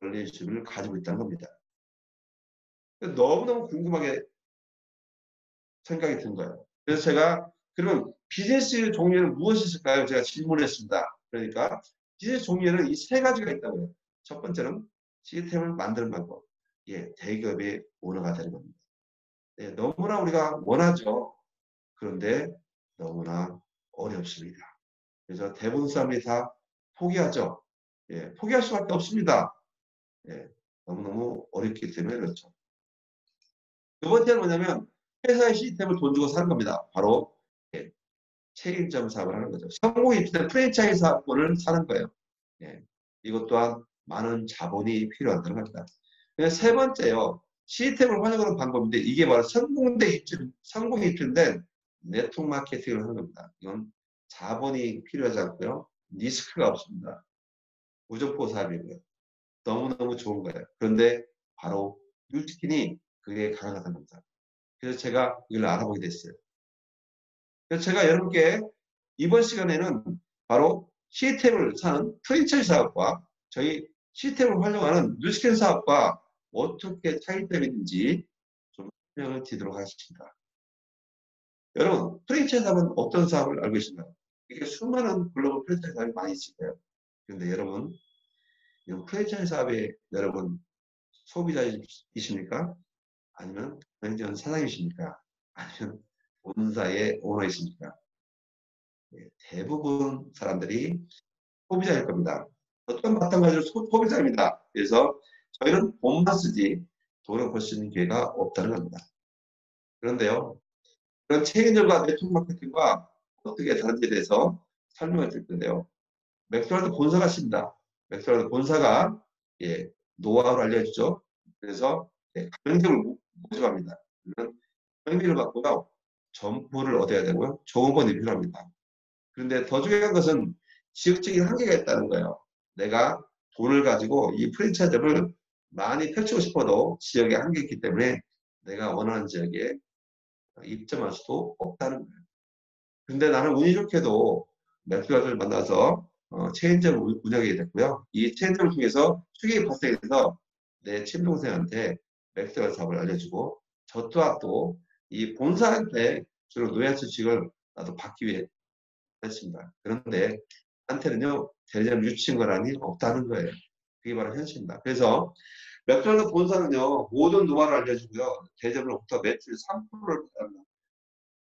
권리수입을 가지고 있다는 겁니다. 너무너무 궁금하게 생각이 든 거예요. 그래서 제가 그러면 비즈니스 종류는 무엇이 있을까요? 제가 질문했습니다. 그러니까 비즈니스 종류는 이 3가지가 있다고요. 첫 번째는 시스템을 만드는 방법. 대기업의 오너가 되는 겁니다. 너무나 우리가 원하죠. 그런데 너무나 어렵습니다. 그래서 대부분 사람들이 다 포기하죠. 포기할 수밖에 없습니다. 너무너무 어렵기 때문에 그렇죠. 두 번째는 뭐냐면 회사의 시스템을 돈 주고 사는 겁니다. 바로 책임점 사업을 하는 거죠. 성공이 입증된 프랜차이즈 사업권을 사는 거예요. 이것 또한 많은 자본이 필요하다는 겁니다. 세 번째요. 시스템을 활용하는 방법인데 이게 바로 성공이 입증된 네트워크 마케팅을 하는 겁니다. 이건 자본이 필요하지 않고요. 리스크가 없습니다. 무조건 사업이고요. 너무너무 좋은 거예요. 그런데 바로 뉴스킨이 그게 가능하다는 겁니다. 그래서 제가 이걸 알아보게 됐어요. 그래서 제가 여러분께 이번 시간에는 바로 시스템을 사는 프랜차이즈 사업과 저희 시스템을 활용하는 뉴스킨 사업과 어떻게 차이점이 있는지 좀 설명을 드리도록 하겠습니다. 여러분, 프랜차이즈 사업은 어떤 사업을 알고 계신가요? 이게 수많은 글로벌 프랜차이즈 사업이 많이 있을 거예요. 그런데 여러분, 이 프랜차이즈 사업에 여러분 소비자이십니까? 아니면 매니저 사장이십니까? 아니면 본사의 오너이십니까? 네, 대부분 사람들이 소비자일 겁니다. 어떤 마찬가지로 소비자입니다. 그래서 저희는 돈만 쓰지 돈을 벌 수 있는 기회가 없다는 겁니다. 그런데요, 그런 체인점과 네트워크 마케팅과 어떻게 다른지에 대해서 설명을 드릴 텐데요. 맥도날드 본사가 있습니다. 맥도날드 본사가 예, 노하우를 알려주죠. 그래서 예, 가맹점을 모집합니다. 그러면 가맹비를 받고요. 점포를 얻어야 되고요. 좋은 건 필요합니다. 그런데 더 중요한 것은 지역적인 한계가 있다는 거예요. 내가 돈을 가지고 이 프랜차이즈를 많이 펼치고 싶어도 지역에 한계가 있기 때문에 내가 원하는 지역에 입점할 수도 없다는 거예요. 근데 나는 운이 좋게도 맥주가를 만나서 체인점을 운영하게 됐고요. 이 체인점을 통해서 수익이 발생해서 내 친동생한테 맥주가 사업을 알려주고 저 또한 또 이 본사한테 주로 노예수 주식을 나도 받기 위해 했습니다. 그런데 한테는요 대리점 유치인거란이 없다는 거예요. 그게 바로 현실입니다. 그래서 맥주가드 본사는요 모든 노하우를 알려주고요. 대리점으로부터 매출 3%를 받습니다.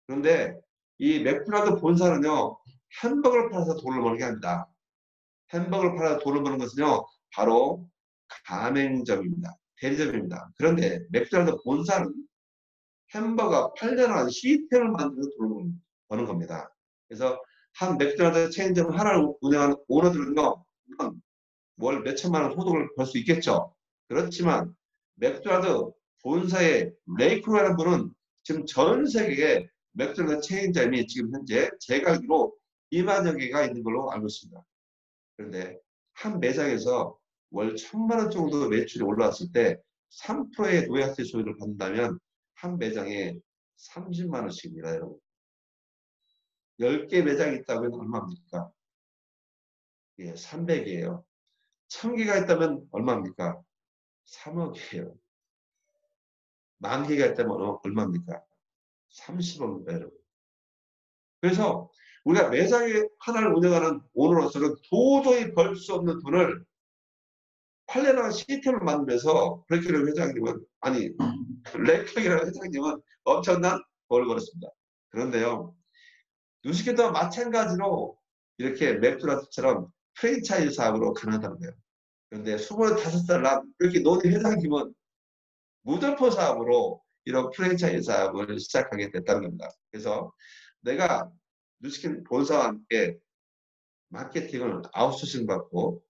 그런데 이 맥도날드 본사는요 햄버거를 팔아서 돈을 벌게 합니다. 햄버거를 팔아서 돈을 버는 것은요 바로 가맹점입니다. 대리점입니다. 그런데 맥도날드 본사는 햄버거 팔려는 시스템을 만들어서 돈을 버는 겁니다. 그래서 한 맥도날드 체인점 하나를 운영하는 오너들은요 월 몇천만 원 소득을 벌 수 있겠죠. 그렇지만 맥도날드 본사의 레이크라는 분은 지금 전 세계에 맥도날드 체인점이 지금 현재 제가 알기로 2만여 개가 있는 걸로 알고 있습니다. 그런데 한 매장에서 월 1,000만 원 정도 매출이 올라왔을 때 3%의 노약세 소득을 받는다면 한 매장에 30만 원씩입니다. 여러분. 10개 매장이 있다면 얼마입니까? 예, 300이에요. 1,000개가 있다면 얼마입니까? 3억이에요. 10,000개가 있다면 얼마입니까? 30억입니다, 여러분. 그래서 우리가 매장에 하나를 운영하는 오너로서는 도저히 벌 수 없는 돈을 팔려나간 시스템을 만들면서 브레이크를 회장님은 아니 레이크이라는 회장님은 엄청난 돈을 벌었습니다. 그런데요. 뉴스케도 마찬가지로 이렇게 맥도날드처럼 프랜차이즈 사업으로 가능하다는 거예요. 그런데 25살 난 이렇게 노니 회장님은 무점포 사업으로 이런 프랜차이즈 사업을 시작하게 됐다는 겁니다. 그래서 내가 뉴스킨 본사와 함께 마케팅을 아웃소싱 받고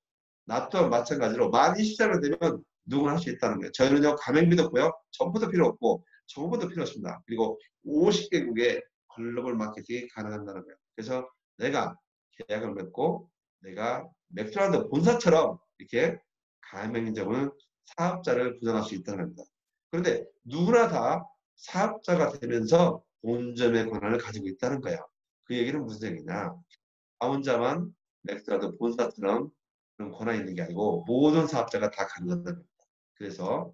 나 또한 마찬가지로 만 20살이 되면 누구나 할 수 있다는 거예요. 저희는요 가맹비도 없고요. 정보도 필요 없고 정보도 필요 없습니다. 그리고 50개국의 글로벌 마케팅이 가능한다는 거예요. 그래서 내가 계약을 맺고 내가 맥도날드 본사처럼 이렇게 가맹점을 사업자를 구성할 수 있다는 겁니다. 그런데 누구나 다 사업자가 되면서 본점의 권한을 가지고 있다는 거예요. 그 얘기는 무슨 얘기냐. 나 혼자만 맥도날드 본사처럼 그런 권한이 있는 게 아니고 모든 사업자가 다 가능하다는 겁니다. 그래서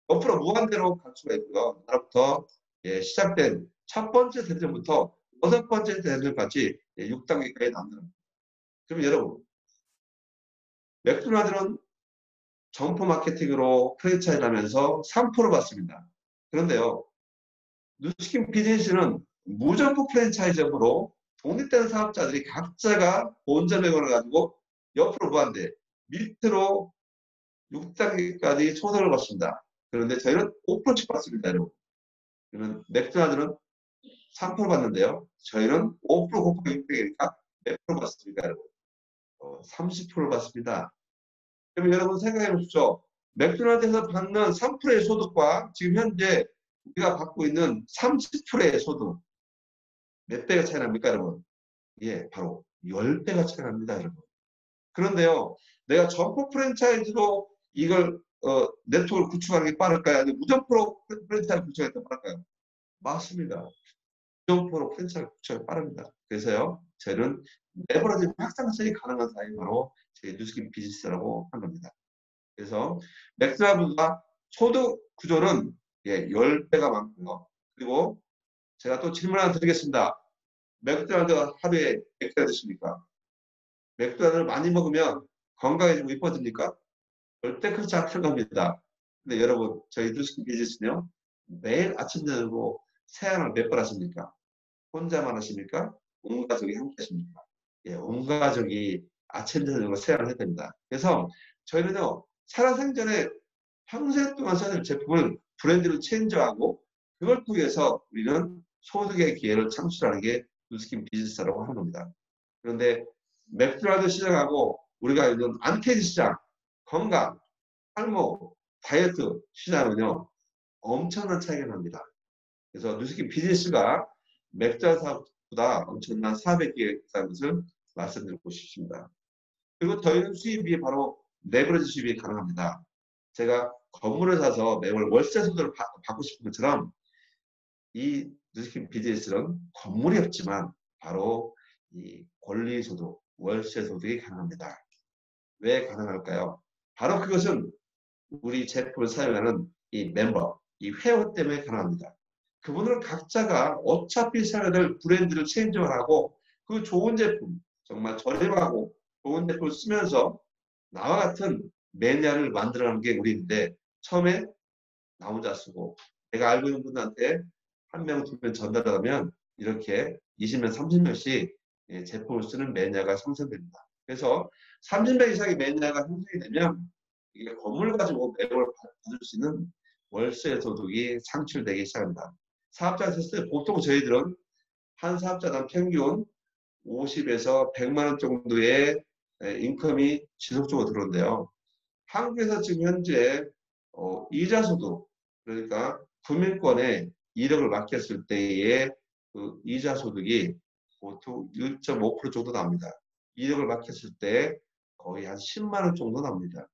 옆으로 무한대로 갈 수가 있고요. 나로부터 시작된 첫 번째 대전부터 6번째 대전까지 6단계까지 나옵니다. 그럼 여러분 맥도날드는 점포 마케팅으로 프랜차이즈 하면서 3% 받습니다. 그런데요. 뉴스킨 비즈니스는 무점포 프랜차이즈업으로 독립된 사업자들이 각자가 본점에 걸어가지고 옆으로 무한대 밑으로 6단계까지 소득을 받습니다. 그런데 저희는 5%씩 받습니다. 여러분. 그러면 맥도날드는 3% 받는데요. 저희는 5% 곱하기 600이니까 몇 프로 받습니까? 여러분? 30% 받습니다. 그럼 여러분 생각해 보십시오. 맥도날드에서 받는 3%의 소득과 지금 현재 우리가 받고 있는 30%의 소득 몇 배가 차이 납니까 여러분? 예, 바로 10배가 차이 납니다, 여러분. 그런데요, 내가 점포 프랜차이즈로 이걸 네트워크를 구축하는 게 빠를까요? 아니면 무점포로 프랜차이즈 구축하는 게 빠를까요? 맞습니다. 무점포로 프랜차이즈 구축하기 빠릅니다. 그래서요, 저는 레버리지 확장성이 가능한 사업이 바로 제 뉴스킨 비즈니스라고 한 겁니다. 그래서 맥스라브가 소득 구조는 예, 10배가 많고요. 그리고 제가 또 질문 하나 드리겠습니다. 맥도날드 하루에 몇 개나 드십니까? 맥도날드를 많이 먹으면 건강해지고 이뻐집니까? 절대 그렇지 않다는 겁니다. 근데 여러분, 저희 뉴스킨 비즈니스는요, 매일 아침 저녁으로 세안을 몇 번 하십니까? 혼자만 하십니까? 온 가족이 함께 하십니까? 예, 온 가족이 아침 저녁으로 세안을 해야 됩니다. 그래서 저희는요, 살아생전에 평생 동안 써야 제품을 브랜드로 체인지하고 그걸 통해서 우리는 소득의 기회를 창출하는 게 뉴스킨 비즈니스라고 하는 겁니다. 그런데 맥주라도 시장하고 우리가 있는 안테지 시장, 건강, 탈모, 다이어트 시장은요 엄청난 차이가 납니다. 그래서 뉴스킨 비즈니스가 맥주 사업보다 엄청난 사업의 기회가 있다는 것을 말씀드리고 싶습니다. 그리고 저희는 수입이 바로 레버리지 수입이 가능합니다. 제가 건물을 사서 매월 월세 소득을 받고 싶은 것처럼 이 뉴스킨 비즈니스는 건물이 없지만 바로 이 권리소득, 월세 소득이 가능합니다. 왜 가능할까요? 바로 그것은 우리 제품을 사용하는 이 멤버, 이 회원 때문에 가능합니다. 그분들 각자가 어차피 사야 될 브랜드를 체인지하고 그 좋은 제품, 정말 저렴하고 좋은 제품을 쓰면서 나와 같은 매니아를 만들어가는 게 우리인데 처음에 나 혼자 쓰고 내가 알고 있는 분한테 한 명, 두 명 전달하면 이렇게 20명, 30명씩 제품을 쓰는 매니아가 형성됩니다. 그래서 30명 이상의 매니아가 형성이 되면 이게 건물 가지고 매월 받을 수 있는 월세 소득이 창출되기 시작합니다. 사업자 됐을 때 보통 저희들은 한 사업자당 평균 50에서 100만 원 정도의 인컴이 지속적으로 들어오는데요. 한국에서 지금 현재 이자 소득, 그러니까 금융권에 1억을 맡겼을 때의 그 이자 소득이 보통 1.5% 정도 납니다. 1억을 맡겼을 때 거의 한 10만 원 정도 납니다.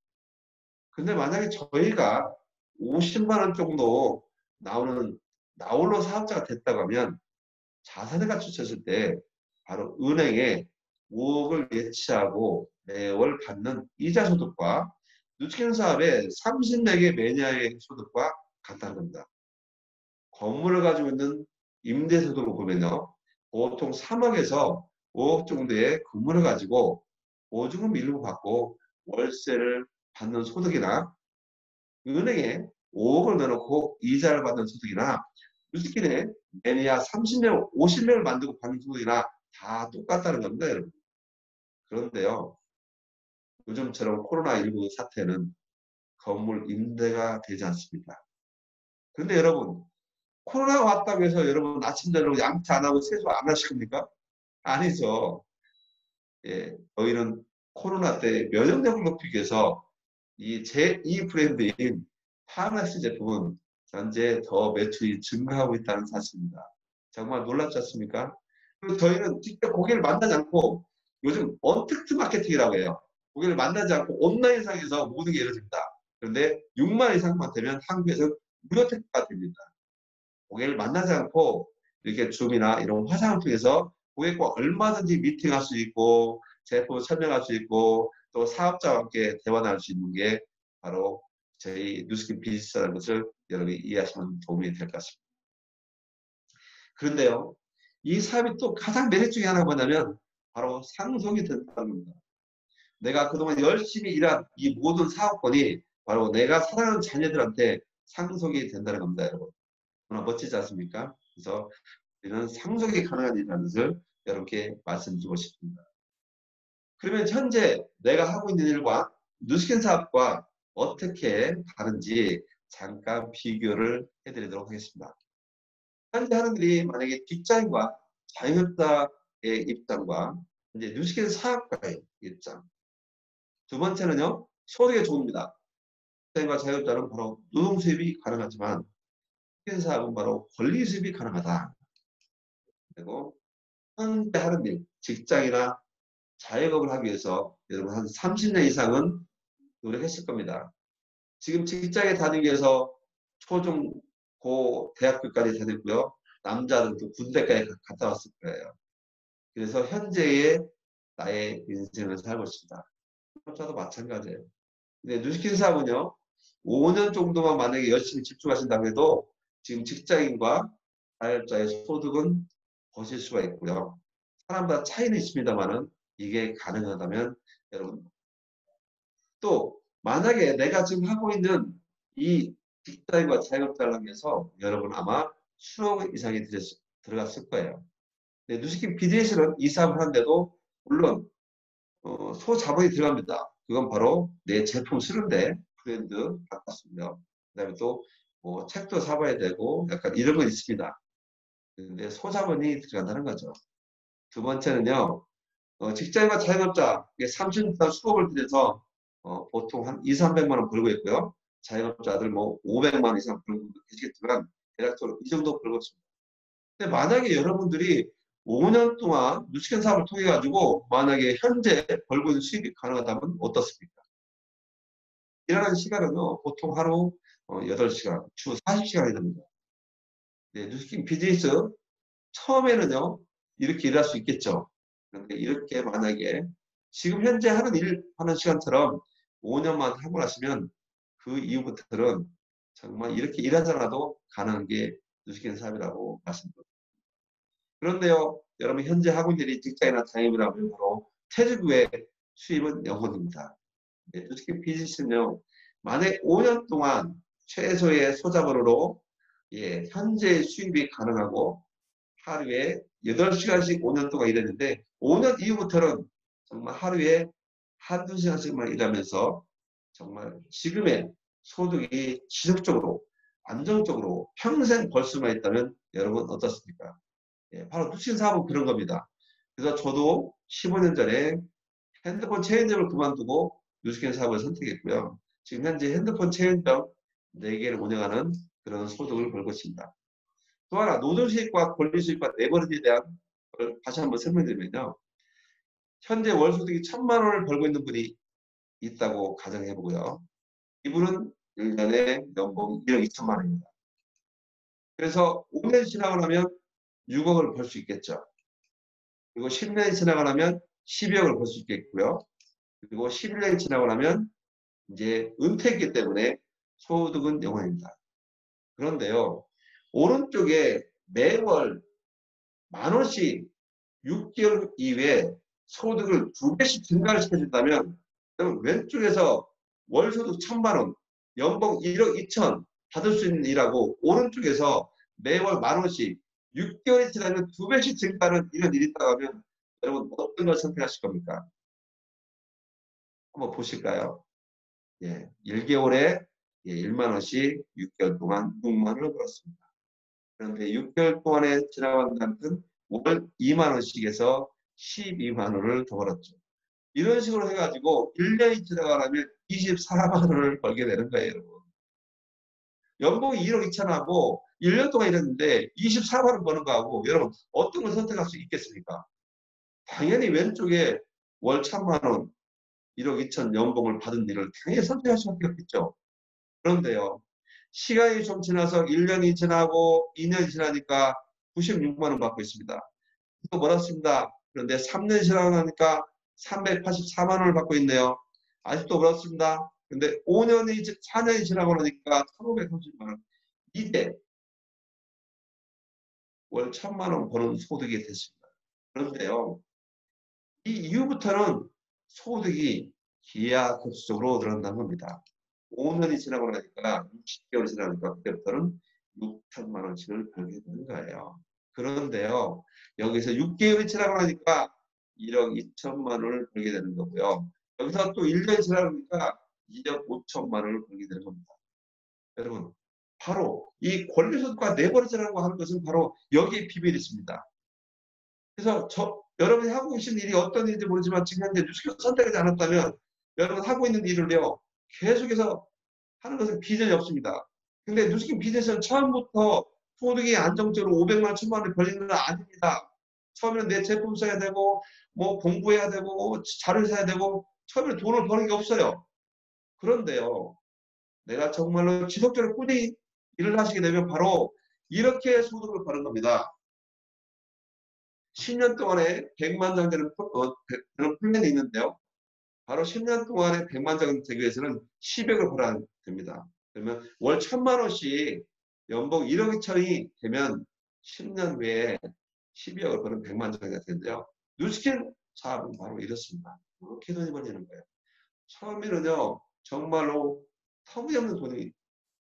근데 만약에 저희가 50만 원 정도 나오는 나홀로 사업자가 됐다고 하면 자산을 갖추셨을 때 바로 은행에 5억을 예치하고 매월 받는 이자 소득과 누치킨 사업의 30매 매니아의 소득과 같다는 겁니다. 건물을 가지고 있는 임대 소득을 보면요. 보통 3억에서 5억 정도의 건물을 가지고 보증금 일부 받고 월세를 받는 소득이나 은행에 5억을 넣어놓고 이자를 받는 소득이나 뉴스킨의 매니아 30명, 50명을 만들고 받는 소득이나 다 똑같다는 겁니다, 여러분. 그런데요, 요즘처럼 코로나19 사태는 건물 임대가 되지 않습니다. 그런데 여러분, 코로나가 왔다고 해서 여러분 아침 저녁 양치 안 하고 세수 안 하십니까? 아니죠. 예, 저희는 코로나 때 면역력을 높이기 위해서 이 브랜드인 파마스 제품은 현재 더 매출이 증가하고 있다는 사실입니다. 정말 놀랍지 않습니까? 그리고 저희는 직접 고객을 만나지 않고 요즘 언택트 마케팅이라고 해요. 고객을 만나지 않고 온라인상에서 모든 게 이루어집니다. 그런데 6만 이상만 되면 한국에서 무료 택배가 됩니다. 고객을 만나지 않고 이렇게 줌이나 이런 화상을 통해서 고객과 얼마든지 미팅할 수 있고 제품을 설명할 수 있고 또 사업자와 함께 대화할 수 있는 게 바로 저희 뉴스킨 비즈니스라는 것을 여러분이 이해하시면 도움이 될 것 같습니다. 그런데요, 이 사업이 또 가장 매력 중에 하나가 뭐냐면 바로 상속이 된다는 겁니다. 내가 그동안 열심히 일한 이 모든 사업권이 바로 내가 사랑하는 자녀들한테 상속이 된다는 겁니다, 여러분. 너무나 멋지지 않습니까? 그래서 이런 상속이 가능한 일이라는 것을 여러분께 말씀드리고 싶습니다. 그러면 현재 내가 하고 있는 일과 뉴스킨 사업과 어떻게 다른지 잠깐 비교를 해드리도록 하겠습니다. 현재 하는 일이 만약에 직장인과 자영업자의 입장과 이제 뉴스킨 사업가의 입장. 두 번째는요, 소득의 조입니다. 직장인과 자영업자는 바로 노동 수입이 가능하지만 뉴스킨 사업은 바로 권리 수입이 가능하다. 그리고 현재 하는 일, 직장이나 자영업을 하기 위해서 여러분 한 30년 이상은 노력했을 겁니다. 지금 직장에 다니기 위해서 초중, 고, 대학교까지 다녔고요. 남자들도 군대까지 갔다 왔을 거예요. 그래서 현재의 나의 인생을 살고 있습니다. 남자도 마찬가지예요. 근데 뉴스킨 사업은요, 5년 정도만 만약에 열심히 집중하신다고 해도 지금 직장인과 자영업자의 소득은 버실 수가 있고요. 사람마다 차이는 있습니다만은 이게 가능하다면 여러분 또 만약에 내가 지금 하고 있는 이 직장인과 자영업자를 하면서 여러분 아마 수억 이상이 들어갔을 거예요. 네, 뉴스킨 비즈니스는 이 사업을 하는데도 물론 소자본이 들어갑니다. 그건 바로 내 제품 쓰는데 브랜드 바꿨습니다. 그다음에 또 뭐 책도 사봐야 되고 약간 이런 거 있습니다. 근데 소자본이 들어간다는 거죠. 두 번째는요. 직장인과 자영업자 30년 수업을 들여서 보통 한 2, 300만 원 벌고 있고요. 자영업자들 뭐 500만 원 이상 벌고 계시겠지만 대략적으로 이 정도 벌고 있습니다. 근데 만약에 여러분들이 5년 동안 뉴스킨 사업을 통해 가지고 만약에 현재 벌고 있는 수입이 가능하다면 어떻습니까? 일하는 시간은요, 보통 하루 8시간, 주 40시간이 됩니다. 네, 뉴스킨 비즈니스 처음에는요, 이렇게 일할 수 있겠죠. 그런데 이렇게 만약에 지금 현재 하는 일 하는 시간처럼 5년만 하고 나시면 그 이후부터는 정말 이렇게 일하지 않아도 가능한 게 뉴스킨 사업이라고 말씀드립니다. 그런데요, 여러분 현재 하고 있는 일이 직장이나 자영업이라고 하면 바로 퇴직 후에 수입은 영원입니다. 네, 뉴스킨 비즈니스는요, 만약 5년 동안 최소의 소자본으로 현재 수입이 가능하고 하루에 8시간씩 5년 동안 일했는데 5년 이후부터는 정말 하루에 한두 시간씩만 일하면서 정말 지금의 소득이 지속적으로 안정적으로 평생 벌 수만 있다면 여러분 어떻습니까? 예, 바로 투신 사업은 그런 겁니다. 그래서 저도 15년 전에 핸드폰 체인점을 그만두고 뉴스캔 사업을 선택했고요. 지금 현재 핸드폰 체인점 4개를 운영하는 그런 소득을 벌고 있습니다. 또 하나 노동수입과 권리수입과 레버리지에 대한 걸 다시 한번 설명드리면요. 현재 월소득이 1,000만 원을 벌고 있는 분이 있다고 가정해보고요. 이분은 1년에 연봉 1억 2천만 원입니다. 그래서 5년 지나고 나면 6억을 벌 수 있겠죠. 그리고 10년이 지나고 나면 12억을 벌 수 있겠고요. 그리고 11년이 지나고 나면 이제 은퇴했기 때문에 소득은 영원입니다. 그런데요. 오른쪽에 매월 10,000원씩 6개월 이후에 소득을 2배씩 증가를 시켜준다면 왼쪽에서 월소득 1,000만 원, 연봉 1억 2천 받을 수 있는 일하고 오른쪽에서 매월 10,000원씩 6개월이 지나면 2배씩 증가하는 이런 일이 있다고 하면 여러분 어떤 걸 선택하실 겁니까? 한번 보실까요? 예, 1개월에 1만 원씩 6개월 동안 6만 원을 벌었습니다. 그런데 6개월 동안에 지나간다는 월 2만 원씩에서 12만 원을 더 벌었죠. 이런 식으로 해가지고 1년이 지나가면 24만 원을 벌게 되는 거예요, 여러분. 연봉이 1억 2천하고 1년 동안 일했는데 24만 원 버는 거하고 여러분 어떤 걸 선택할 수 있겠습니까? 당연히 왼쪽에 월 1,000만 원, 1억 2천 연봉을 받은 일을 당연히 선택할 수밖에 없겠죠. 그런데요. 시간이 좀 지나서 1년이 지나고 2년이 지나니까 96만 원 받고 있습니다. 또 멀었습니다. 그런데 3년이 지나니까 384만 원을 받고 있네요. 아직도 멀었습니다. 근데 4년이 지나고 나니까 1,530만 원. 이제 월 1,000만 원 버는 소득이 됐습니다. 그런데요. 이 이후부터는 소득이 기하급수적으로 늘어난다는 겁니다. 5년이 지나고 나니까 60개월이 지나니까 그때부터는 6천만 원씩을 벌게 되는 거예요. 그런데요. 여기서 6개월이 지나고 나니까 1억 2천만 원을 벌게 되는 거고요. 여기서 또 1년이 지나니까 2억 5천만 원을 벌게 되는 겁니다. 여러분 바로 이 권리소득과 내버려지라고 하는 것은 바로 여기에 비밀이 있습니다. 그래서 여러분이 하고 계신 일이 어떤 일인지 모르지만 지금 현재 뉴스를 선택하지 않았다면 여러분 하고 있는 일을요. 계속해서 하는 것은 비전이 없습니다. 근데 뉴스킨 비즈니스는 처음부터 소득이 안정적으로 500만, 1,000만 원을 벌리는 건 아닙니다. 처음에는 내 제품 써야 되고 뭐 공부해야 되고 자료 사야 되고 처음에 돈을 버는 게 없어요. 그런데요. 내가 정말로 지속적으로 꾸준히 일을 하시게 되면 바로 이렇게 소득을 버는 겁니다. 10년 동안에 100만 장 되는 플랜이 있는데요. 바로 10년 동안에 100만 장 되기 위해서는 10억을 벌어야 됩니다. 그러면 월 1,000만 원씩 연봉 1억 2천이 되면 10년 후에 12억을 버는 100만 장이 되는데요. 뉴스킨 사업은 바로 이렇습니다. 이렇게 돈이 벌리는 거예요. 처음에는요. 정말로 터무니없는 돈이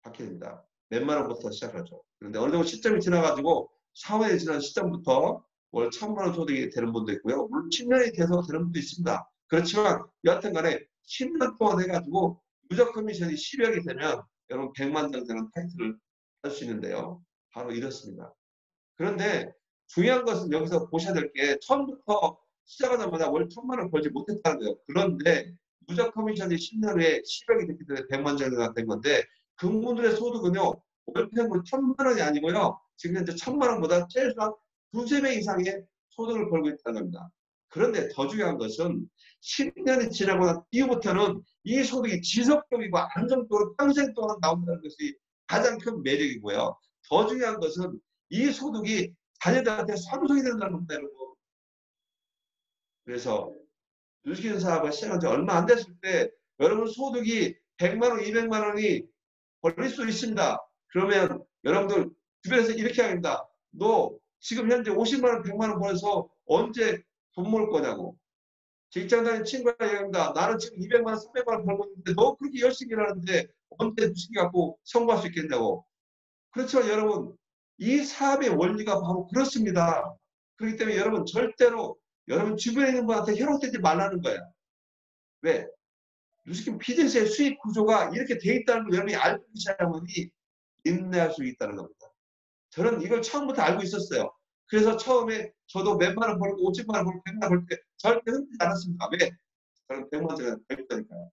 받게 됩니다. 몇만 원부터 시작하죠. 그런데 어느 정도 시점이 지나가지고 4년이 지난 시점부터 월 1,000만 원 소득이 되는 분도 있고요. 물론 10년이 돼서 되는 분도 있습니다. 그렇지만 여하튼 간에 10년 동안 해가지고 누적 커미션이 10억이 되면 여러분 100만 장 되는 타이틀을 할 수 있는데요. 바로 이렇습니다. 그런데 중요한 것은 여기서 보셔야 될 게 처음부터 시작하자마자 월 1,000만 원 벌지 못했다는 거예요. 그런데 누적 커미션이 10년 후에 10억이 됐기 때문에 100만 장이 된 건데 그분들의 소득은요. 월 평균 1,000만 원이 아니고요. 지금 현재 1,000만 원보다 최소한 두세 배 이상의 소득을 벌고 있다는 겁니다. 그런데 더 중요한 것은 10년이 지나고 난 이후부터는 이 소득이 지속적이고 안정적으로 평생 동안 나온다는 것이 가장 큰 매력이고요. 더 중요한 것은 이 소득이 자녀들한테 상속이 된다는 겁니다, 여러분. 그래서 주식인 사업을 시작한 지 얼마 안 됐을 때 여러분 소득이 100만 원, 200만 원이 벌릴 수 있습니다. 그러면 여러분들 주변에서 이렇게 합니다. 너 지금 현재 50만 원, 100만 원 벌어서 언제 돈 모을 거냐고. 직장 다니는 친구가 얘기합니다. 나는 지금 200만 원, 300만 원 벌고 있는데 너 그렇게 열심히 일하는데 언제 주식이 갖고 성공할 수 있겠냐고. 그렇지만 여러분 이 사업의 원리가 바로 그렇습니다. 그렇기 때문에 여러분 절대로 여러분 주변에 있는 분한테 현혹되지 말라는 거야. 왜? 주식 비즈니스의 수익 구조가 이렇게 돼 있다는 걸 여러분이 알고 계셔야만이 인내할 수 있다는 겁니다. 저는 이걸 처음부터 알고 있었어요. 그래서 처음에 저도 몇만 원 벌고 50만 원 벌고 100만 원 벌 때 절대 흔들리지 않았습니다. 왜? 저는 100만 장자 될 거니까요.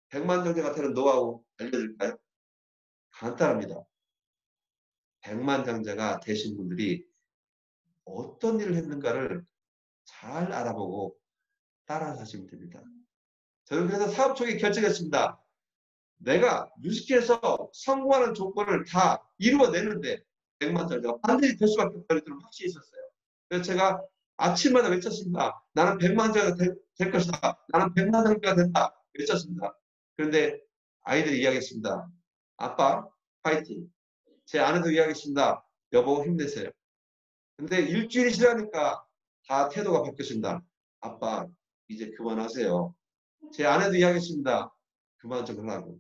100만 장자가 되는 노하우 알려드릴까요? 간단합니다. 100만 장자가 되신 분들이 어떤 일을 했는가를 잘 알아보고 따라서 하시면 됩니다. 저는 그래서 사업 초기에 결정했습니다. 내가 뉴스키에서 성공하는 조건을 다 이루어내는데 100만 장자가 반드시 될 수밖에 없다는 걸 확실히 있었어요. 그래서 제가 아침마다 외쳤습니다. 나는 100만 장자가 될 것이다. 나는 100만 장자가 된다. 외쳤습니다. 그런데 아이들이 이야기했습니다. 아빠 파이팅. 제 아내도 이야기했습니다. 여보 힘내세요. 근데 일주일이 지나니까 다 태도가 바뀌었습니다. 아빠 이제 그만하세요. 제 아내도 이야기했습니다. 그만 좀 하라고.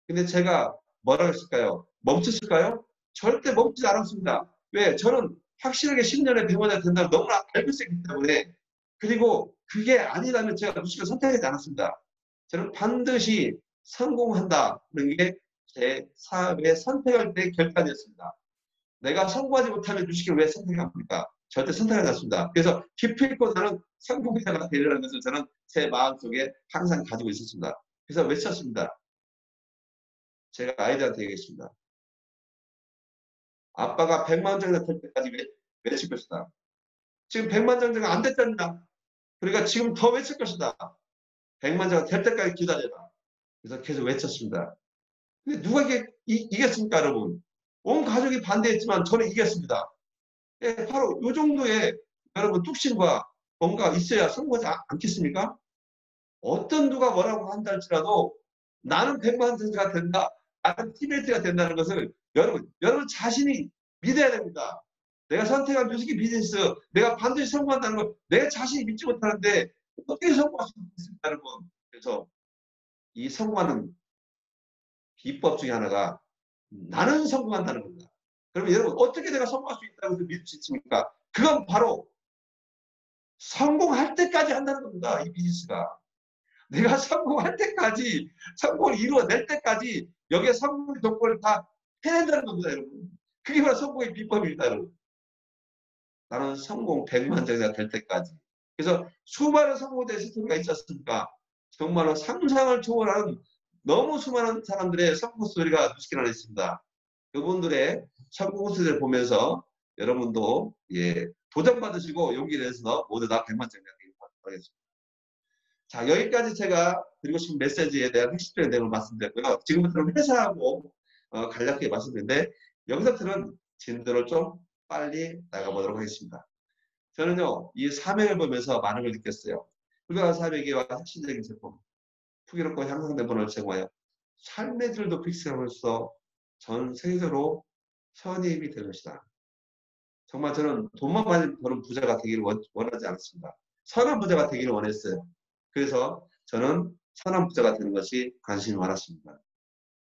근데 제가 뭐라고 했을까요? 멈췄을까요? 절대 멈추지 않았습니다. 왜? 저는 확실하게 10년에 100만 원 된다고 너무나 알고 있었기 때문에 그리고 그게 아니라면 제가 무식을 선택하지 않았습니다. 저는 반드시 성공한다는 게 제 사업에 선택할 때 결단이었습니다. 내가 성공하지 못하면 주식을 왜 선택합니까? 절대 선택하지 않습니다. 그래서 기필코 나는 성공자가 되리라는 것을 저는 제 마음속에 항상 가지고 있었습니다. 그래서 외쳤습니다. 제가 아이들한테 얘기했습니다. 아빠가 100만 장자 될 때까지 외칠 것이다. 지금 100만 장자가 안 됐답니다. 그러니까 지금 더 외칠 것이다. 100만 장자가 될 때까지 기다려라. 그래서 계속 외쳤습니다. 근데 누가 이겼습니까, 여러분? 온 가족이 반대했지만 저는 이겼습니다. 예, 바로 이 정도의 여러분 뚝심과 뭔가 있어야 성공하지 않겠습니까? 어떤 누가 뭐라고 한다 할지라도 나는 100만 장자가 된다. 나는 티베트가 된다는 것을 여러분 자신이 믿어야 됩니다. 내가 선택한 뮤직 비즈니스, 내가 반드시 성공한다는 걸 내 자신이 믿지 못하는데 어떻게 성공할 수 있습니까, 여러분? 그래서 이 성공하는 비법 중에 하나가 나는 성공한다는 겁니다. 그러면 여러분 어떻게 내가 성공할 수 있다고 믿을 수 있습니까? 그건 바로 성공할 때까지 한다는 겁니다. 이 비즈니스가. 내가 성공할 때까지 성공을 이루어낼 때까지 여기에 성공의 조건을 다 해낸다는 겁니다. 여러분. 그게 바로 성공의 비법입니다. 여러분. 나는 성공 100만 장자가 될 때까지. 그래서 수많은 성공된 스토리가 있었으니까 정말로 상상을 초월한 너무 수많은 사람들의 성공 스토리가 뉴스킨 안에 있습니다. 그분들의 성공 스토리를 보면서 여러분도 도전 받으시고 용기 내서 모두 다 100만짜리 하길 바라겠습니다. 자, 여기까지 제가 드리고 싶은 메시지에 대한 핵심적인 내용을 말씀드렸고요. 지금부터는 회사하고 간략하게 말씀드렸는데 여기서부터는 진도를 좀 빨리 나가보도록 하겠습니다. 저는요, 이 사명을 보면서 많은 걸 느꼈어요. 훌륭한 사명과 핵심적인 제품, 풍요롭고 향상된 문화를 제공하여 삶의 질을 높이기 시작함으로써 전 세계적으로 선임이 될 것이다. 정말 저는 돈만 많이 버는 부자가 되기를 원하지 않습니다. 선한 부자가 되기를 원했어요. 그래서 저는 선한 부자가 되는 것이 관심이 많았습니다.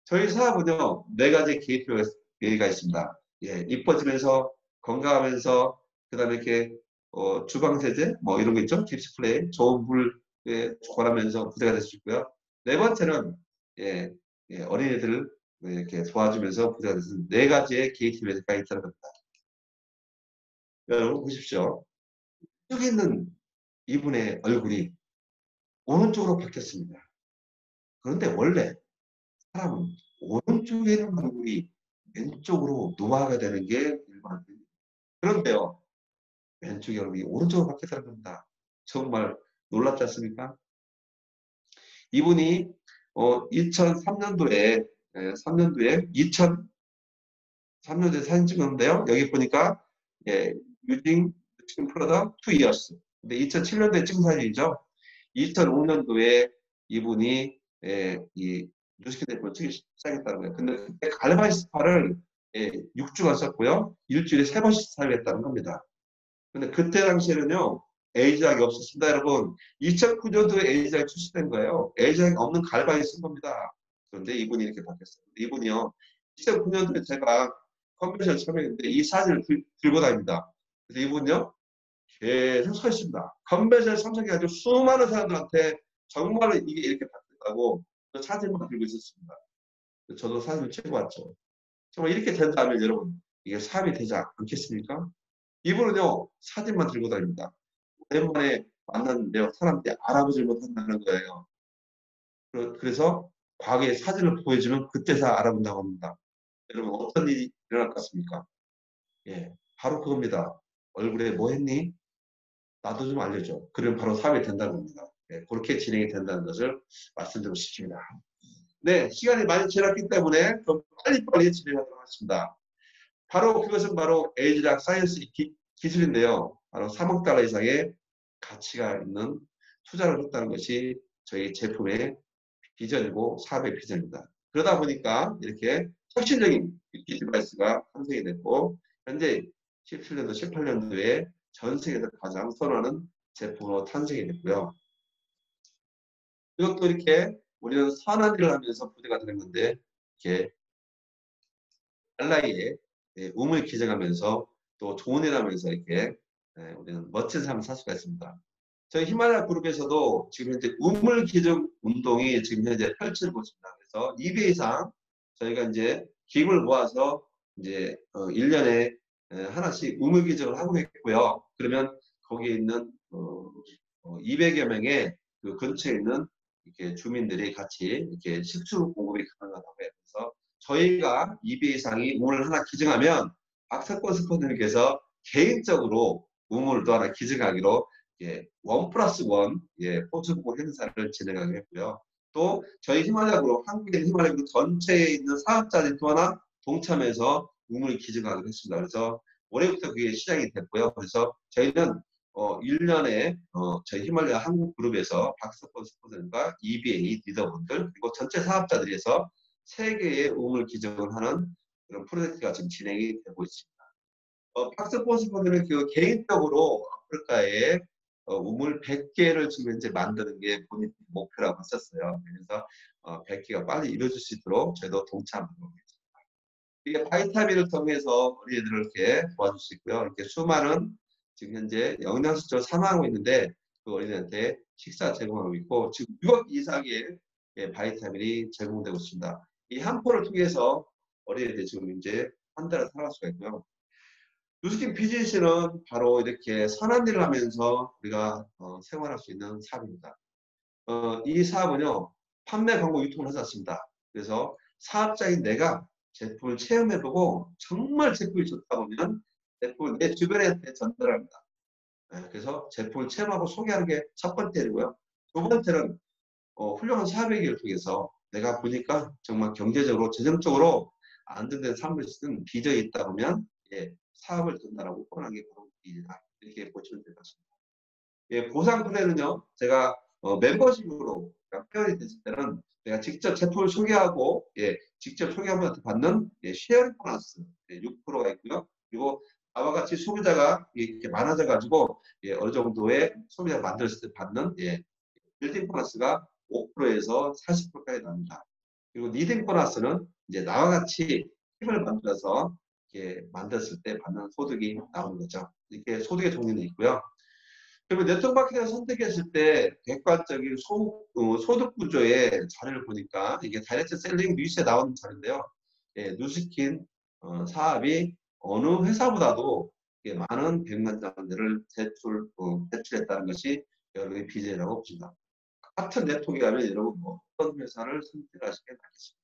저희 사업은요, 4가지 KPI가 있습니다. 예, 이뻐지면서, 건강하면서, 그 다음에 이렇게, 주방세제, 뭐 이런 거 있죠? 딥스플레이, 좋은 물에 조절하면서 부자가 될 수 있고요. 4번째는, 예, 어린이들을 이렇게 도와주면서 부자가 될 수 있는 4가지의 KPI가 있다는 겁니다. 여러분, 보십시오. 여기 있는 이분의 얼굴이 오른쪽으로 바뀌었습니다. 그런데 원래 사람은 오른쪽에 있는 얼굴이 왼쪽으로 노화가 되는 게 일반적입니다. 그런데요, 왼쪽의 얼굴이 오른쪽으로 바뀌었다는 겁니다. 정말 놀랍지 않습니까? 이분이 2003년도에 2003년도에 사진 찍었는데요. 여기 보니까 using product 2 years. 근데 2007년도에 찍은 사진이죠. 2005년도에 이분이 이 뉴스킨 대표를 찍기 시작했다는 거예요. 근데 그때 갈바이스파를 6주간 썼고요. 일주일에 3번씩 사용했다는 겁니다. 근데 그때 당시에는요. 에이즈약이 없었습니다. 여러분 2009년도에 에이즈약이 출시된 거예요. 에이즈약이 없는 갈바이 쓴 겁니다. 그런데 이분이 이렇게 바뀌었어요. 이분이요. 2009년도에 제가 컨벤션 참여했는데 이 사진을 들고 다닙니다. 그래서 이분요. 계속 서 있습니다. 컨벤션 참석해가지고 수많은 사람들한테 정말로 이게 이렇게 바뀌었다고 사진만 들고 있었습니다. 저도 사진을 찍어 왔죠. 정말 이렇게 된다면 여러분 이게 사업이 되지 않겠습니까? 이분은요 사진만 들고 다닙니다. 오랜만에 만났는데요 사람들이 알아보질 못한다는 거예요. 그래서 과거의 사진을 보여주면 그때서 알아본다고 합니다. 여러분 어떤 일이 일어날 것 같습니까? 예, 바로 그겁니다. 얼굴에 뭐 했니? 나도 좀 알려줘. 그러면 바로 사업이 된다는 겁니다. 네, 그렇게 진행이 된다는 것을 말씀드리고 싶습니다. 네, 시간이 많이 지났기 때문에 좀 빨리빨리 진행하도록 하겠습니다. 바로 그것은 바로 에이즈락 사이언스 기술인데요. 바로 3억 달러 이상의 가치가 있는 투자를 했다는 것이 저희 제품의 비전이고 사업의 비전입니다. 그러다 보니까 이렇게 혁신적인 디바이스가 탄생이 됐고 현재 17년도, 18년도에 전 세계에서 가장 선호하는 제품으로 탄생이 됐고요. 이것도 이렇게 우리는 선한 일을 하면서 부자가 되는 건데 이렇게 알라이에 우물 기증하면서 또 좋은 일 하면서 이렇게 우리는 멋진 삶을 살 수가 있습니다. 저희 히말라야 그룹에서도 지금 현재 우물 기증 운동이 지금 현재 펼쳐지고 있습니다. 그래서 2배 이상 저희가 이제 기금을 모아서 이제 1년에 하나씩 우물 기증을 하고 있고요. 그러면 거기에 있는 200여 명의 그 근처에 있는 이렇게 주민들이 같이 이렇게 식수 공급이 가능하다고 해서 저희가 2배 이상이 우물을 하나 기증하면 박사건 스폰서님께서 개인적으로 우물을 또 하나 기증하기로 1+1 포트folio 행사를 진행하기로 했고요. 또 저희 히말라야 그룹, 한국의 히말라야 그룹 전체에 있는 사업자들이 또 하나 동참해서 우물을 기증하기로 했습니다. 그래서 올해부터 그게 시작이 됐고요. 그래서 저희는 1년에 저희 히말라야 한국 그룹에서 박사건 스폰서님과 EBA 리더분들 그리고 전체 사업자들이 해서 3개의 우물 기증을 하는 그런 프로젝트가 지금 진행이 되고 있습니다. 박스폰 스폰서는 그 개인적으로 아프리카에 우물 100개를 지금 현재 만드는 게 본인 목표라고 했었어요. 그래서 100개가 빨리 이루어질 수 있도록 저희도 동참하고 있습니다. 이게 바이타민을 통해서 어린이들을 이렇게 도와줄 수 있고요. 이렇게 수많은 지금 현재 영양실조 사망하고 있는데 그 어린이한테 식사 제공하고 있고 지금 6억 이상의 바이타민이 제공되고 있습니다. 이 한 포를 통해서 어린이들 지금 이제 한 달을 살아갈 수가 있고요. 뉴스킨 비즈니스는 바로 이렇게 선한 일을 하면서 우리가 생활할 수 있는 사업입니다. 이 사업은요, 판매, 광고, 유통을 하지 않습니다. 그래서 사업자인 내가 제품을 체험해보고 정말 제품이 좋다 보면 제품을 내 주변에 전달합니다. 그래서 제품을 체험하고 소개하는 게 첫 번째이고요. 두 번째는 훌륭한 사업얘기를 통해서 내가 보니까 정말 경제적으로 재정적으로 안정된 삶을 쓰는 비전이 있다 보면 예, 사업을 전달하고 뻔한 게 바로 이다. 이렇게 보시면 될 것 같습니다. 예, 보상 플랜은요, 제가 멤버십으로 회원이 됐을 때는 내가 직접 제품을 소개하고, 예, 직접 소개하면 받는 예, 쉐어링 보너스 예, 6%가 있고요. 그리고 나와 같이 소비자가 이렇게 많아져가지고 예, 어느 정도의 소비자가 만들었을 때 받는 예, 빌딩 보너스가 5%에서 40%까지 납니다. 그리고 리딩 보너스는 이제 나와 같이 팀을 만들어서 이렇게 만들었을 때 받는 소득이 나오는 거죠. 이렇게 소득의 종류는 있고요. 그리고 네트워크 마케팅을 선택했을 때 객관적인 소득 구조의 자료를 보니까 이게 다이렉트 셀링 뉴스에 나오는 자료인데요. 예, 뉴스킨 사업이 어느 회사보다도 많은 백만 장들을 대출했다는 것이 여러분의 비전이라고 봅니다. 같은 네트워크라면 여러분 어떤 회사를 선택하시게 되겠습니다.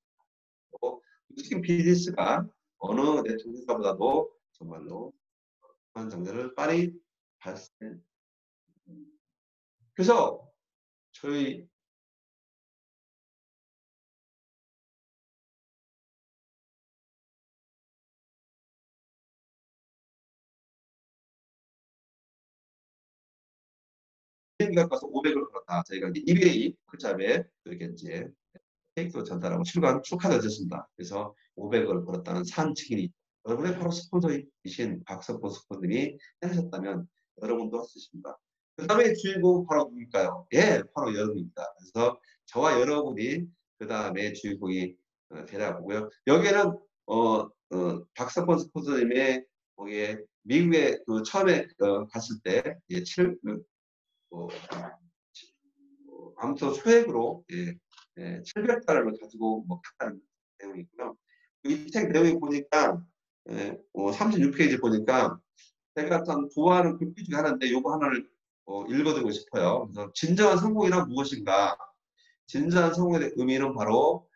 뉴스킨 비즈니스가 어느 네트워크 회사보다도 정말로 백만 장들을 빨리 발생. 그래서 저희 비행기가 가서 500을 걸었다. 저희가 이제 eBay 그 잡에 이렇게 이제 케이크도 전달하고 축하도 드렸습니다. 그래서 500을 걸었다는 산 증인이 여러분의 바로 스폰서이신 박석보 스폰서님이 해주셨다면 여러분도 할 수 있습니다. 그 다음에 주인공 바로 누굴까요? 예, 바로 여러분입니다. 그래서 저와 여러분이 그 다음에 주인공이 되라고 보고요. 여기에는 박석보 스폰서님의 거기에 미국에 그 처음에 갔을 때 예, 어, 아무튼 소액으로 예, 예, 700달러를 가지고 먹겠다는 내용이 있고요. 이 책 내용이 보니까 36페이지 보니까 제가 참 좋아하는 글귀 중에 하나인데 요거 하나를 읽어드리고 싶어요. 그래서 진정한 성공이란 무엇인가? 진정한 성공의 의미는 바로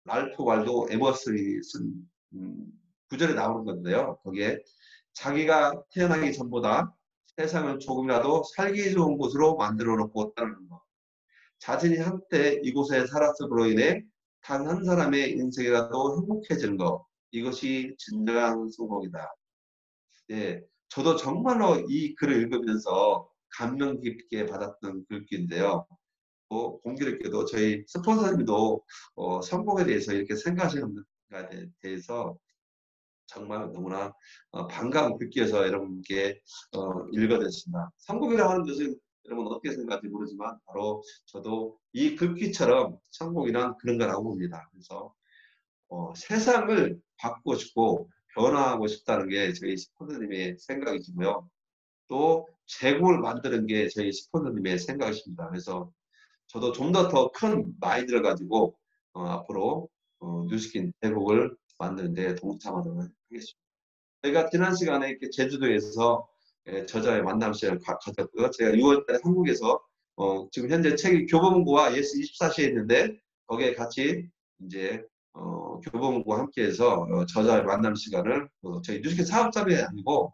랄프 waldo 에머슨이 쓴 구절에 나오는 건데요. 거기에 자기가 태어나기 전보다 세상을 조금이라도 살기 좋은 곳으로 만들어 놓고 따르는 것. 자신이 한때 이곳에 살았음으로 인해 단 한 사람의 인생이라도 행복해지는 것. 이것이 진정한 성공이다. 예, 저도 정말로 이 글을 읽으면서 감명 깊게 받았던 글귀인데요. 공교롭게도 저희 스폰서님도 성공에 대해서 이렇게 생각하시는 것에 대해서 정말 너무나 반가운 글귀여서 여러분께 읽어드렸습니다. 성공이라고 하는 것은 여러분 어떻게 생각할지 모르지만 바로 저도 이 글귀처럼 성공이란 그런 거라고 봅니다. 그래서 세상을 바꾸고 싶고 변화하고 싶다는 게 저희 스폰서님의 생각이시고요. 또 제국을 만드는 게 저희 스폰서님의 생각이십니다. 그래서 저도 좀 더 큰 마인드를 가지고 앞으로 뉴스킨 제국을 만드는 데 동참하도록 하겠습니다. 저희가 지난 시간에 이렇게 제주도에서 저자의 만남 시간을 가졌고요. 제가 6월달에 한국에서 지금 현재 책이 교보문고와 예스 24시에 있는데 거기에 같이 이제 교보문고와 함께해서 저자의 만남 시간을 저희 뉴스킨 사업자들이 아니고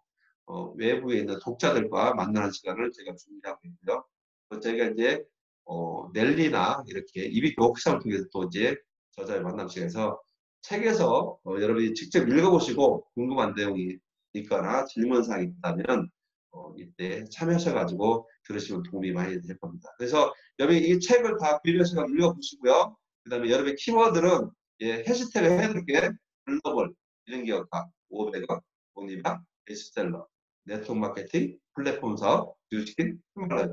외부에 있는 독자들과 만나는 시간을 제가 준비하고 있고요. 저희가 이제 넬리나 이렇게 이비교 워크숍을 통해서 또 이제 저자의 만남 시간에서 책에서 여러분이 직접 읽어보시고 궁금한 내용이 있거나 질문사항이 있다면 이때 참여하셔가지고 들으시면 도움이 많이 될 겁니다. 그래서 여러분이 이 책을 다 빌려서 읽어보시고요. 그 다음에 여러분의 키워드는 예, 해시태그 해드릴게 글로벌 이런 기업가 500원 독립학 베스트셀러 네트워크 마케팅 플랫폼 사업 뉴스킨 히말라야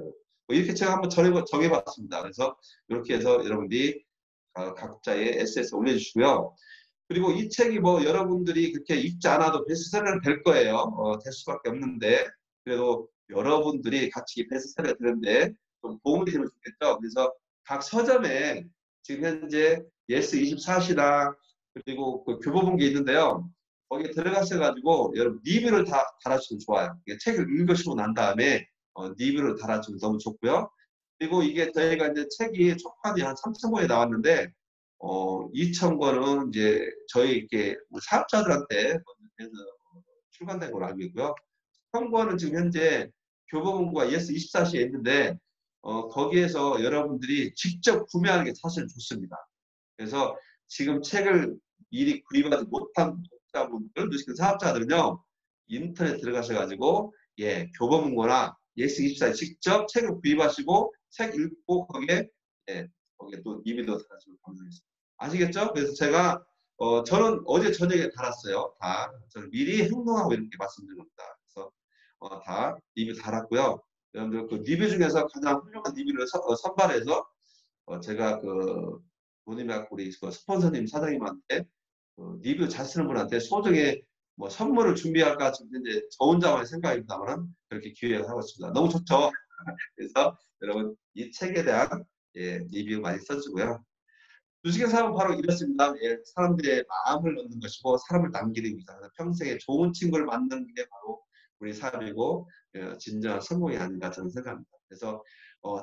이렇게 제가 한번 정해봤습니다. 그래서 이렇게 해서 여러분들이 각자의 SS 올려주시고요. 그리고 이 책이 뭐 여러분들이 그렇게 읽지 않아도 베스트셀러는 될 거예요. 될 수밖에 없는데 그래도 여러분들이 같이 베스트셀러 되는데 좀 도움이 되면 좋겠죠. 그래서 각 서점에 지금 현재 예스24시랑 그리고 그 교보문고에 있는데요. 거기에 들어가셔가지고 여러분 리뷰를 다 달아주시면 좋아요. 책을 읽으시고 난 다음에 리뷰를 달아주면 너무 좋고요. 그리고 이게 저희가 이제 책이 초판이 한 3,000권이 나왔는데 2,000권은 이제 저희 이렇게 사업자들한테 출간된 걸로 알고 있고요. 선거는 지금 현재 교보문고가 예스24시에 있는데 거기에서 여러분들이 직접 구매하는 게 사실 좋습니다. 그래서 지금 책을 미리 구입하지 못한 독자분들, 누리스킨 사업자들은요, 인터넷 들어가셔가지고, 예, 교보문고나 예스24에 직접 책을 구입하시고, 책 읽고, 예, 거기에 또 리뷰도 달아주시면 감사하겠습니다. 아시겠죠? 그래서 제가, 저는 어제 저녁에 달았어요. 다. 저는 미리 행동하고 이렇게 말씀드린 겁니다. 그래서, 다 리뷰 달았고요. 여러분들 그 리뷰 중에서 가장 훌륭한 리뷰를 선발해서, 제가 그, 본인이 우리 그 스폰서님 사장님한테 리뷰 잘 쓰는 분한테 소정의 뭐 선물을 준비할까 지금 이제 저 혼자만의 생각입니다만 그렇게 기획을 하고 있습니다. 너무 좋죠. 그래서 여러분 이 책에 대한 예, 리뷰 많이 써주고요. 주식의 사업은 바로 이렇습니다. 예, 사람들의 마음을 얻는 것이고 사람을 남기는 겁니다. 평생에 좋은 친구를 만드는 게 바로 우리 사업이고 예, 진정한 성공이 아닌가 저는 생각합니다. 그래서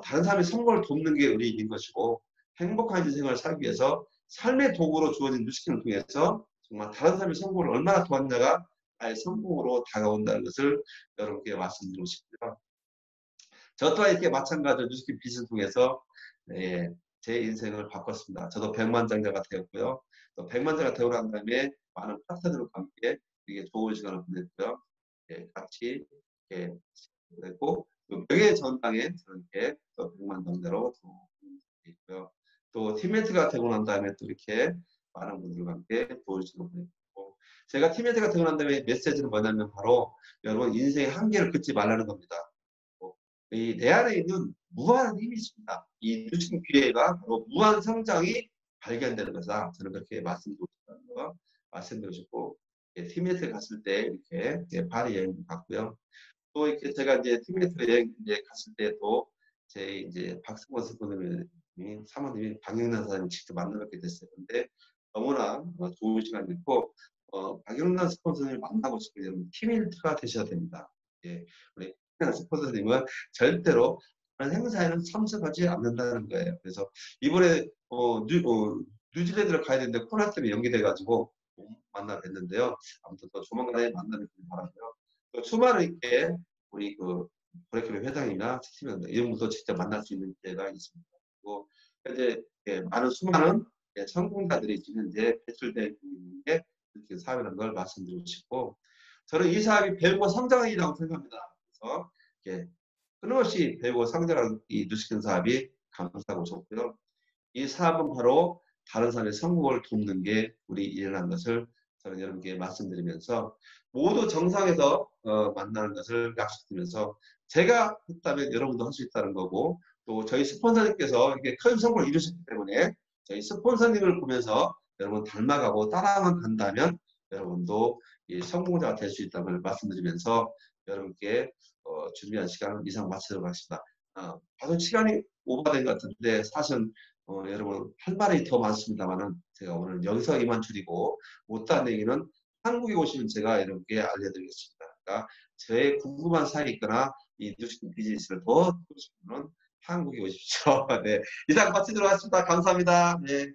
다른 사람의 성공을 돕는 게 우리 일인 것이고 행복한 인생을 살기 위해서 삶의 도구로 주어진 뉴스킨을 통해서 정말 다른 사람의 성공을 얼마나 도왔냐가 나의 성공으로 다가온다는 것을 여러분께 말씀드리고 싶고요. 저 또한 이렇게 마찬가지로 뉴스킨 빛을 통해서 예, 제 인생을 바꿨습니다. 저도 백만장자가 되었고요. 또 백만장자가 되고 난 다음에 많은 파트너들과 함께 되게 좋은 시간을 보냈고요. 예, 같이 이렇게 됐고 명예 전당에 저렇게 또 백만장자로 있고요. 또 팀메이트가 되고 난 다음에 또 이렇게 많은 분들과 함께 좋은 시간을 보냈고 제가 팀메이트가 되고 난 다음에 메시지는 뭐냐면 바로 여러분 인생의 한계를 긋지 말라는 겁니다. 내 안에 있는 무한한 힘이 있습니다. 이 뉴스킨 기회가 바로 무한 성장이 발견되는 거다. 저는 그렇게 말씀드리고 싶다는 거 말씀드리고 싶고 예, 팀메이트 갔을 때 이렇게 예, 파리 여행 갔고요. 또 이렇게 제가 이제 팀메이트 여행 이제 갔을 때도 제 이제 박승원 스포님이 사모님이 박영란 사장님 직접 만나뵙게 됐어요. 근데 너무나 좋은 시간이었고 박영란 스폰서님을 만나고 싶으면 팀메이트가 되셔야 됩니다. 예, 우리 스폰서님은 절대로 그런 행사에는 참석하지 않는다는 거예요. 그래서 이번에 뉴질랜드를 가야 되는데 코로나 때문에 연기돼가지고 만나 뵀는데요. 아무튼 또 조만간에 만나뵙길 바라고요. 또 수많은 이렇게 우리 그 브레이크맨 회장이나 스티븐 이런 분도 직접 만날 수 있는 기회가 있습니다. 그리고 현재 많은 수많은 성공자들이 지금 이제 배출되어 있는 게 이렇게 사업이라는 걸 말씀드리고 싶고 저는 이 사업이 배우고 성장이라고 생각합니다. 그래서 끊임없이 배우고 성장하는 이 뉴스킨 사업이 감사하고 좋고요. 이 사업은 바로 다른 사람의 성공을 돕는 게 우리 일이라는 것을 저는 여러분께 말씀드리면서 모두 정상에서 만나는 것을 약속드리면서 제가 했다면 여러분도 할 수 있다는 거고 또 저희 스폰서님께서 이렇게 큰 성공을 이루셨기 때문에 저희 스폰서님을 보면서 여러분 닮아가고 따라만 간다면 여러분도 이 성공자가 될 수 있다는 말씀드리면서 여러분께 준비한 시간 이상 마치도록 하겠습니다. 다소 시간이 오버된 것 같은데 사실은 여러분 할 말이 더 많습니다만은 제가 오늘 여기서 이만 줄이고 못한 얘기는 한국에 오시면 제가 여러분께 알려드리겠습니다. 그러니까 제 궁금한 사항이 있거나 이 뉴스킨 비즈니스를 더 듣고 싶으면 한국에 오십시오. 네, 이상 마치도록 하겠습니다. 감사합니다. 네.